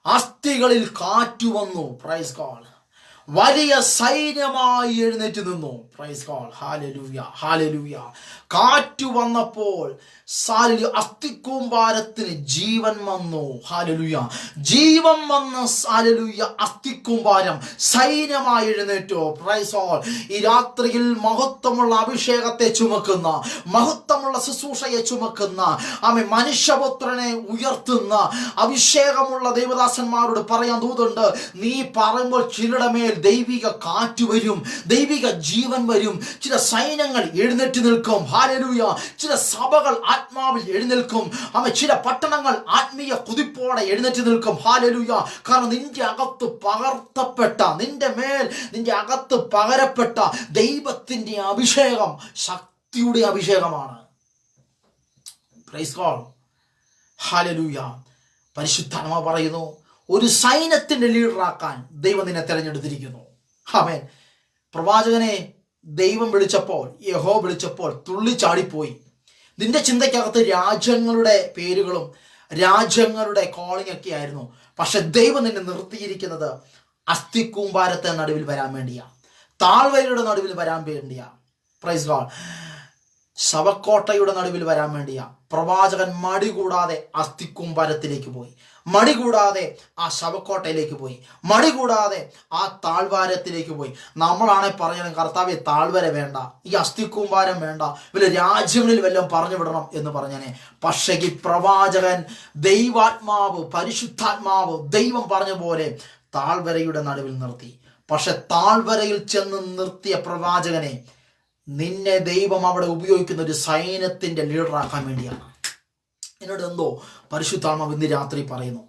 Speaker 1: അസ്ഥികളിൽ കാറ്റു വന്നു. Praise God. വലിയ സൈന്യമായി എഴുന്നേറ്റ് നിന്നു. പ്രൈസ് ഗോഡ്, ഹല്ലേലൂയ, ഹല്ലേലൂയ. കാറ്റു വന്നപ്പോൾ അസ്ഥിക്കൂമ്പാരത്തിന് ജീവൻ വന്നു. ഹല്ലേലൂയ. ജീവൻ വന്ന ഹല്ലേലൂയ അസ്ഥിക്കൂമ്പാരം സൈന്യമായി എഴുന്നേറ്റു. Praise God. ഈ രാത്രിയിൽ മഹത്വമുള്ള അഭിഷേകത്തെ ചുമക്കുന്ന, മഹത്വമുള്ള ശുശ്രൂഷയെ ചുമക്കുന്ന, മനുഷ്യപുത്രനെ ഉയർത്തുന്ന അഭിഷേകമുള്ള ദൈവദാസന്മാരോട് പറയാൻ ദൂതുണ്ട്. നീ പറയുമ്പോൾ ചിലരുടെ മേൽ ദൈവിക കാറ്റ് വരും, ദൈവിക ജീവൻ വരും. ചില സൈന്യങ്ങൾ എഴുന്നേറ്റ് നിൽക്കും. ഹല്ലേലൂയ. ചില സഭകൾ ആത്മാവിൽ എഴുന്നേൽക്കും. ചില പട്ടണങ്ങൾ ആത്മീയ കുതിപ്പോടെ എഴുന്നേറ്റ് നിൽക്കും. ഹല്ലേലൂയ. കാരണം നിന്റെ അകത്ത് പകർത്തപ്പെട്ട, നിന്റെ അകത്ത് പകരപ്പെട്ട ദൈവത്തിന്റെ അഭിഷേകം ശക്തിയുടെ അഭിഷേകമാണ്. Price God, hallelujah. പരിശുദ്ധാത്മാവ് പറയുന്നു, ഒരു സൈന്യത്തിന്റെ ലീഡറാക്കാൻ ദൈവം നിന്നെ തെരഞ്ഞെടുത്തിരിക്കുന്നു. ആമേൻ. പ്രവാചകനെ ദൈവം വിളിച്ചപ്പോൾ, യഹോവ വിളിച്ചപ്പോൾ തുള്ളിച്ചാടിപ്പോയി. നിന്റെ ചിന്തയ്ക്കകത്ത് രാജ്യങ്ങളുടെ പേരുകളും രാജ്യങ്ങളുടെ കോളിംഗ് ഒക്കെ ആയിരുന്നു. പക്ഷെ ദൈവം നിന്നെ നിർത്തിയിരിക്കുന്നത് അസ്ഥിക്കൂമ്പാരത്തെ നടുവിൽ വരാൻ വേണ്ടിയാ, താഴ്വരയുടെ നടുവിൽ വരാൻ വേണ്ടിയാ. Praise God. ശവക്കോട്ടയുടെ നടുവിൽ വരാൻ വേണ്ടിയാ. പ്രവാചകൻ മടി കൂടാതെ അസ്ഥിക്കൂമ്പാരത്തിലേക്ക് പോയി. മടി കൂടാതെ ആ ശവക്കോട്ടയിലേക്ക് പോയി. മടി കൂടാതെ ആ താഴ്വാരത്തിലേക്ക് പോയി. നമ്മളാണെ പറയണം, കർത്താവേ താഴ്വര വേണ്ട, ഈ അസ്ഥിക്കൂമ്പാരം വേണ്ട, വല്ല രാജ്യങ്ങളിൽ വല്ലതും പറഞ്ഞു വിടണം എന്ന് പറഞ്ഞനെ. പക്ഷേ ഈ പ്രവാചകൻ ദൈവാത്മാവ്, പരിശുദ്ധാത്മാവ്, ദൈവം പറഞ്ഞ പോലെ താഴ്വരയുടെ നടുവിൽ നിർത്തി. പക്ഷെ താഴ്വരയിൽ ചെന്ന് നിർത്തിയ പ്രവാചകനെ നിന്നെ ദൈവം അവിടെ ഉപയോഗിക്കുന്ന ഒരു സൈന്യത്തിന്റെ ലീഡറാക്കാൻ വേണ്ടിയാണ്. എന്നോട് എന്തോ പരിശുദ്ധാത്മാവ് ഇന്ന് രാത്രി പറയുന്നു,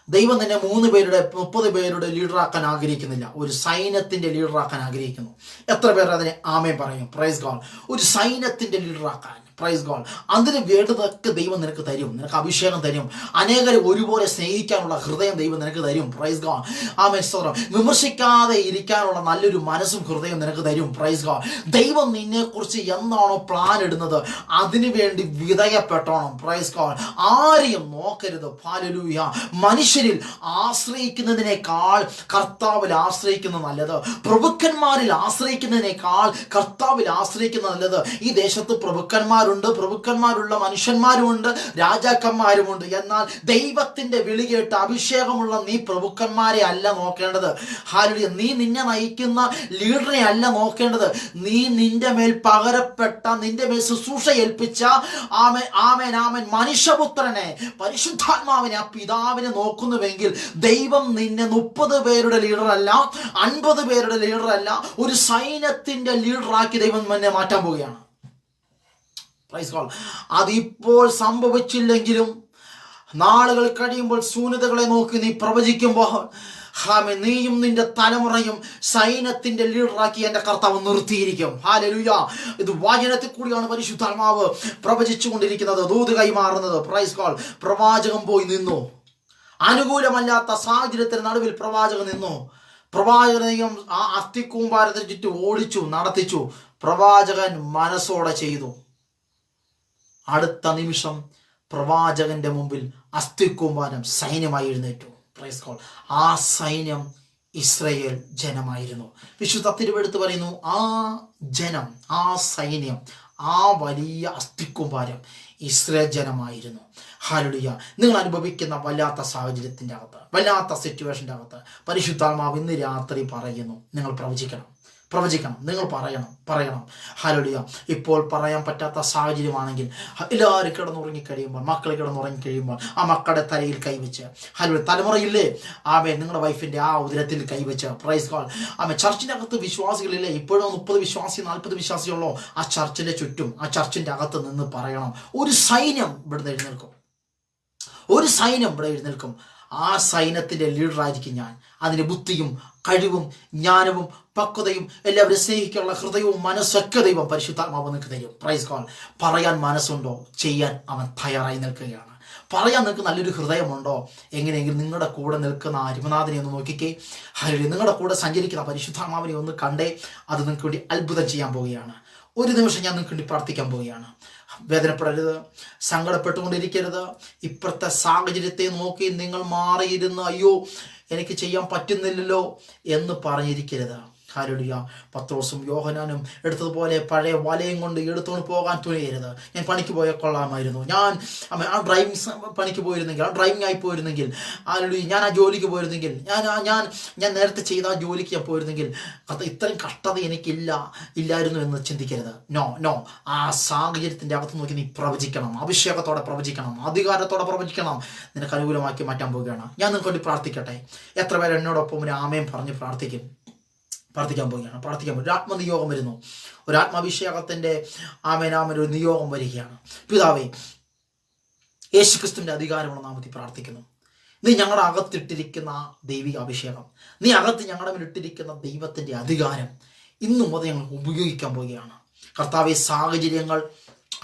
Speaker 1: ദൈവം നിന്നെ 3 പേരുടെ 30 പേരുടെ ലീഡറാക്കാൻ ആഗ്രഹിക്കുന്നില്ല, ഒരു സൈന്യത്തിന്റെ ലീഡറാക്കാൻ ആഗ്രഹിക്കുന്നു. എത്ര പേർ അതിനെ ആമേൻ പറയും? Praise God. ഒരു സൈന്യത്തിന്റെ ലീഡറാക്കാൻ. Praise God. അതിന് വേണ്ടതൊക്കെ ദൈവം നിനക്ക് തരും. നിനക്ക് അഭിഷേകം തരും. അനേകരെ ഒരുപോലെ സ്നേഹിക്കാനുള്ള ഹൃദയം ദൈവം നിനക്ക് തരും. Praise God. ആമേൻ. സ്തോത്രം. വിമർശിക്കാതെ ഇരിക്കാനുള്ള നല്ലൊരു മനസ്സും ഹൃദയം നിനക്ക് തരും. Praise God. ദൈവം നിന്നെക്കുറിച്ച് എന്താണോ പ്ലാൻ ഇടുന്നത് അതിനു വേണ്ടി വിധേയപ്പെട്ടോണം. Praise God. ആരെയും നോക്കരുത്. ഹല്ലേലൂയ. മനുഷ്യരിൽ ആശ്രയിക്കുന്നതിനേക്കാൾ കർത്താവിൽ ആശ്രയിക്കുന്നത് നല്ലത്. പ്രഭുക്കന്മാരിൽ ആശ്രയിക്കുന്നതിനേക്കാൾ കർത്താവിൽ ആശ്രയിക്കുന്നത് നല്ലത്. ഈ ദേശത്ത് പ്രഭുക്കന്മാരുള്ള മനുഷ്യന്മാരുമുണ്ട്, രാജാക്കന്മാരുമുണ്ട്. എന്നാൽ ദൈവത്തിന്റെ വിളി കേട്ട് അഭിഷേകമുള്ള നീ പ്രഭുക്കന്മാരെ അല്ല നോക്കേണ്ടത്. ഹല്ലേലൂയ. നീ നിന്നെ നയിക്കുന്ന ലീഡറെ അല്ല നോക്കേണ്ടത്. നീ നിന്റെ മേൽ പകരപ്പെട്ട, നിന്റെ മേൽ ശുശ്രൂഷ ഏൽപ്പിച്ച ആമേൻ മനുഷ്യപുത്രനെ, പരിശുദ്ധാത്മാവിനെ, ആ പിതാവിനെ നോക്കുന്നുവെങ്കിൽ ദൈവം നിന്നെ 30 പേരുടെ ലീഡറല്ല, 50 പേരുടെ ലീഡറല്ല, ഒരു സൈന്യത്തിന്റെ ലീഡറാക്കി ദൈവം എന്നെ മാറ്റാൻ പോവുകയാണ്. Praise God. അതിപ്പോൾ സംഭവിച്ചില്ലെങ്കിലും നാളുകൾ കഴിയുമ്പോൾ ശൂന്യതകളെ നോക്കി നീ പ്രവചിക്കുമ്പോൾ നീയും നിന്റെ തലമുറയും സൈന്യത്തിന്റെ ലീഡറാക്കി എന്റെ കർത്താവ് നിർത്തിയിരിക്കും. ഹല്ലേലൂയ. ഇത് വചനത്തിൽ കൂടിയാണ് പരിശുദ്ധാത്മാവ് പ്രവചിച്ചു കൊണ്ടിരിക്കുന്നത്, ദൂത് കൈമാറുന്നത്. Price God. പ്രവാചകൻ പോയി നിന്നു. അനുകൂലമല്ലാത്ത സാഹചര്യത്തിന് നടുവിൽ പ്രവാചകൻ നിന്നു. പ്രവാചകനെയും ആ അസ്ഥിക്കൂമ്പാരത്തിന് ചുറ്റും ഓടിച്ചു നടത്തിച്ചു. പ്രവാചകൻ മനസ്സോടെ ചെയ്തു. അടുത്ത നിമിഷം പ്രവാചകന്റെ മുമ്പിൽ അസ്ഥിക്കൂമ്പാരം സൈന്യമായി എഴുന്നേറ്റു. Praise God. ആ സൈന്യം ഇസ്രായേൽ ജനമായിരുന്നു. വിശുദ്ധ തിരുവെടുത്ത് പറയുന്നു, ആ ജനം, ആ സൈന്യം, ആ വലിയ അസ്ഥിക്കൂമ്പാരം ഇസ്രായേൽ ജനമായിരുന്നു. ഹല്ലേലൂയ. നിങ്ങൾ അനുഭവിക്കുന്ന വല്ലാത്ത സാഹചര്യത്തിൻ്റെ അകത്ത്, വല്ലാത്ത സിറ്റുവേഷൻ്റെ അകത്ത് പരിശുദ്ധാത്മാവ് ഇന്ന് രാത്രി പറയുന്നു, നിങ്ങൾ പ്രവചിക്കണം. പ്രവചിക്കണം. നിങ്ങൾ പറയണം. ഹല്ലേലൂയ. ഇപ്പോൾ പറയാൻ പറ്റാത്ത സാഹചര്യമാണെങ്കിൽ എല്ലാവരും കിടന്നുറങ്ങിക്കഴിയുമ്പോൾ, മക്കൾ കിടന്നുറങ്ങിക്കഴിയുമ്പോൾ ആ മക്കളുടെ തലയിൽ കൈവച്ച്, ഹല്ലേലൂയ, തലമുറയില്ലേ ആമേൻ, നിങ്ങളുടെ വൈഫിന്റെ ആ ഉദരത്തിൽ കൈവച്ച്, പ്രൈസ് ഗോഡ്. ആമേൻ. ചർച്ചിന്റെ അകത്ത് വിശ്വാസികളില്ലേ, ഇപ്പോഴും 30 വിശ്വാസി 40 വിശ്വാസിയുള്ളോ, ആ ചർച്ചിന്റെ ചുറ്റും, ആ ചർച്ചിന്റെ അകത്ത് നിന്ന് പറയണം. ഒരു സൈന്യം ഇവിടെ എഴുന്നേൽക്കും. ആ സൈന്യത്തിന്റെ ലീഡറായിരിക്കും ഞാൻ. അതിന്റെ ബുദ്ധിയും കഴിവും ജ്ഞാനവും പക്വതയും എല്ലാവരും സ്നേഹിക്കാനുള്ള ഹൃദയവും മനസ്സൊക്കെ ദൈവം പരിശുദ്ധാത്മാവ് നിങ്ങൾക്ക് തരും. Praise God. പറയാൻ മനസ്സുണ്ടോ? ചെയ്യാൻ അവൻ തയ്യാറായി നിൽക്കുകയാണ്. പറയാൻ നിങ്ങൾക്ക് നല്ലൊരു ഹൃദയമുണ്ടോ? എങ്ങനെയെങ്കിലും നിങ്ങളുടെ കൂടെ നിൽക്കുന്ന അരുമനാഥനെ ഒന്ന് നോക്കിക്കേ. ഹല്ലേലൂയ. നിങ്ങളുടെ കൂടെ സഞ്ചരിക്കുന്ന പരിശുദ്ധാത്മാവിനെ ഒന്ന് കണ്ടേ. അത് നിങ്ങൾക്ക് വേണ്ടി അത്ഭുതം ചെയ്യാൻ പോവുകയാണ്. ഒരു നിമിഷം ഞാൻ നിങ്ങൾക്ക് വേണ്ടി പ്രാർത്ഥിക്കാൻ പോവുകയാണ്. വേദനപ്പെടരുത്, സങ്കടപ്പെട്ടുകൊണ്ടിരിക്കരുത്. ഇപ്പോഴത്തെ സാഹചര്യത്തെ നോക്കി നിങ്ങൾ മാറിയിരുന്ന് അയ്യോ എനിക്ക് ചെയ്യാൻ പറ്റുന്നില്ലല്ലോ എന്ന് പറഞ്ഞിരിക്കരുത്. ഹല്ലേലൂയ. പത്രോസും യോഹന്നാനും എടുത്തതുപോലെ പഴയ വലയും കൊണ്ട് എടുത്തുകൊണ്ട് പോകാൻ തുനിയരുത്. ഞാൻ പണിക്ക് പോയാൽ കൊള്ളാമായിരുന്നു, ഞാൻ ആ ഡ്രൈവിംഗ് പണിക്ക് പോയിരുന്നെങ്കിൽ, ആ ഡ്രൈവിംഗ് ആയി പോയിരുന്നെങ്കിൽ, ഹല്ലേലൂയ, ഞാൻ ആ ജോലിക്ക് പോയിരുന്നെങ്കിൽ, ഞാൻ നേരത്തെ ചെയ്ത ആ ജോലിക്ക് ഞാൻ പോയിരുന്നെങ്കിൽ ഇത്രയും കഷ്ടത ഇല്ലായിരുന്നു എന്ന് ചിന്തിക്കരുത്. നോ. ആ സാഹചര്യത്തിൻ്റെ അകത്ത് നോക്കി നീ പ്രവചിക്കണം. അഭിഷേകത്തോടെ പ്രവചിക്കണം, അധികാരത്തോടെ പ്രവചിക്കണം. നിനക്ക് അനുകൂലമാക്കി മാറ്റാൻ പോവുകയാണ്. ഞാൻ നിങ്ങൾക്ക് വേണ്ടി പ്രാർത്ഥിക്കട്ടെ. എത്ര പേര് എന്നോടൊപ്പം ഒരു ആമേൻ പറഞ്ഞ് പ്രാർത്ഥിക്കാൻ പോവുകയാണ്. ഒരു ആത്മനിയോഗം വരുന്നു. ഒരു ആത്മാഭിഷേകത്തിന്റെ ഒരു നിയോഗം വരികയാണ്. പിതാവേ, യേശുക്രിസ്തുവിന്റെ അധികാരമുള്ള നാമത്തിൽ പ്രാർത്ഥിക്കുന്നു. നീ ഞങ്ങളുടെ അകത്തിട്ടിരിക്കുന്ന ദൈവിക അഭിഷേകം, നീ അകത്ത് ഞങ്ങളുടെ മേലിട്ടിരിക്കുന്ന ദൈവത്തിന്റെ അധികാരം ഇന്നും അത് ഞങ്ങൾ ഉപയോഗിക്കാൻ പോവുകയാണ്. കർത്താവെ, സാഹചര്യങ്ങൾ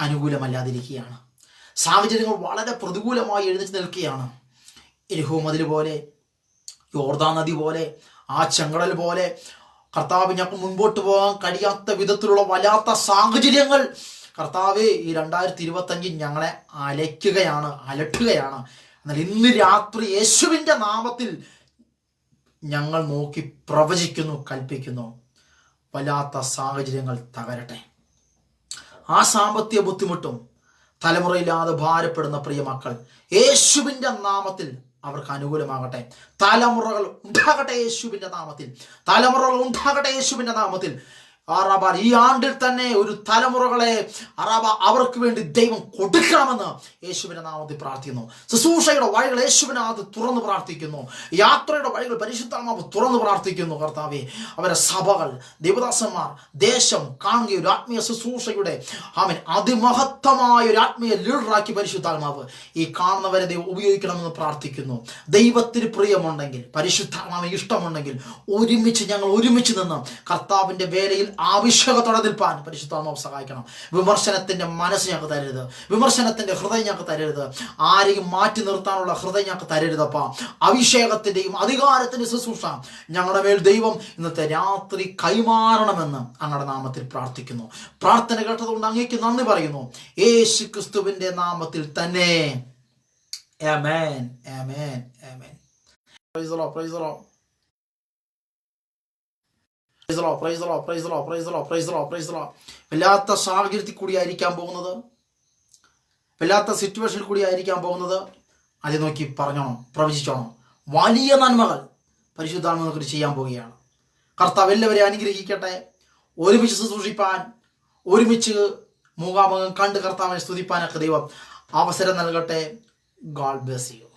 Speaker 1: അനുകൂലമല്ലാതിരിക്കുകയാണ്. സാഹചര്യങ്ങൾ വളരെ പ്രതികൂലമായി എഴുന്നേറ്റ് നിൽക്കുകയാണ്. എരിഹോ മതിൽ പോലെ, യോർദാൻ നദി പോലെ, ആ ചെങ്കടൽ പോലെ കർത്താവ്, ഞങ്ങൾക്ക് മുൻപോട്ട് പോകാൻ കഴിയാത്ത വിധത്തിലുള്ള വല്ലാത്ത സാഹചര്യങ്ങൾ കർത്താവെ ഈ 2025 ഞങ്ങളെ അലട്ടുകയാണ്. എന്നാൽ ഇന്ന് രാത്രി യേശുവിൻ്റെ നാമത്തിൽ ഞങ്ങൾ നോക്കി പ്രവചിക്കുന്നു, കൽപ്പിക്കുന്നു, വല്ലാത്ത സാഹചര്യങ്ങൾ തകരട്ടെ. ആ സാമ്പത്തിക ബുദ്ധിമുട്ടും തലമുറയില്ലാതെ ഭാരപ്പെടുന്ന പ്രിയ മക്കൾ യേശുവിൻ്റെ നാമത്തിൽ അവർക്ക് അനുകൂലമാകട്ടെ. തലമുറകൾ ഉണ്ടാകട്ടെ യേശുവിൻ്റെ നാമത്തിൽ. ഈ ആണ്ടിൽ തന്നെ ഒരു തലമുറകളെ അവർക്ക് വേണ്ടി ദൈവം കൊടുക്കണമെന്ന് യേശുവിന്റെ നാമത്തിൽ പ്രാർത്ഥിക്കുന്നു. ശുശ്രൂഷയുടെ വഴികൾ യേശുവിനെ അത് തുറന്ന് പ്രാർത്ഥിക്കുന്നു. യാത്രയുടെ വഴികൾ പരിശുദ്ധാത്മാവ് തുറന്ന് പ്രാർത്ഥിക്കുന്നു. കർത്താവേ, അവരെ സഭകൾ, ദേവദാസന്മാർ, ദേശം കാണുക ഒരു ആത്മീയ ശുശ്രൂഷയുടെ അതിമഹത്തമായ ഒരു ആത്മീയ ലീഡറാക്കി പരിശുദ്ധാത്മാവ് ഈ കാണുന്നവരെ ദൈവം ഉപയോഗിക്കണമെന്ന് പ്രാർത്ഥിക്കുന്നു. ദൈവത്തിന് പ്രിയമുണ്ടെങ്കിൽ, പരിശുദ്ധാത്മാവ് ഇഷ്ടമുണ്ടെങ്കിൽ ഞങ്ങൾ ഒരുമിച്ച് നിന്ന് കർത്താവിന്റെ വേലയിൽ അഭിഷേകത്തോടെ നിൽപ്പാൻ പരിശുദ്ധാത്മാവ് സഹായിക്കണം. വിമർശനത്തിന്റെ മനസ്സ് ഞങ്ങൾക്ക് തരരുത്, വിമർശനത്തിന്റെ ഹൃദയം ഞങ്ങൾക്ക് തരരുത്, ആരെയും മാറ്റി നിർത്താനുള്ള ഹൃദയം ഞങ്ങൾക്ക് തരരുതപ്പ. അഭിഷേകത്തിന്റെയും അധികാരത്തിന്റെ ശുശ്രൂഷ ഞങ്ങളുടെ മേൽ ദൈവം ഇന്നത്തെ രാത്രി കൈമാറണമെന്ന് അങ്ങയുടെ നാമത്തിൽ പ്രാർത്ഥിക്കുന്നു. പ്രാർത്ഥന കേട്ടതുകൊണ്ട് അങ്ങേക്ക് നന്ദി പറയുന്നു. യേശു ക്രിസ്തുവിന്റെ നാമത്തിൽ തന്നെ. ആമേൻ, ആമേൻ, ആമേൻ. Praise the Lord, praise the Lord. വല്ലാത്ത സാഹചര്യത്തിൽ കൂടിയായിരിക്കാൻ പോകുന്നത്, വല്ലാത്ത സിറ്റുവേഷനിൽ കൂടിയായിരിക്കാൻ പോകുന്നത്. അത് നോക്കി പറഞ്ഞോണം, പ്രവചിച്ചോണം. വലിയ നന്മകൾ പരിശുദ്ധാത്മാവ് ചെയ്യാൻ പോവുകയാണ്. കർത്താവ് എല്ലാവരെയും അനുഗ്രഹിക്കട്ടെ. ഒരുമിച്ച് ശുശ്രൂഷിപ്പാൻ, ഒരുമിച്ച് മുഖാമുഖം കണ്ട് കർത്താവിനെ സ്തുതിപ്പാനൊക്കെ ദൈവം അവസരം നൽകട്ടെ. God bless you.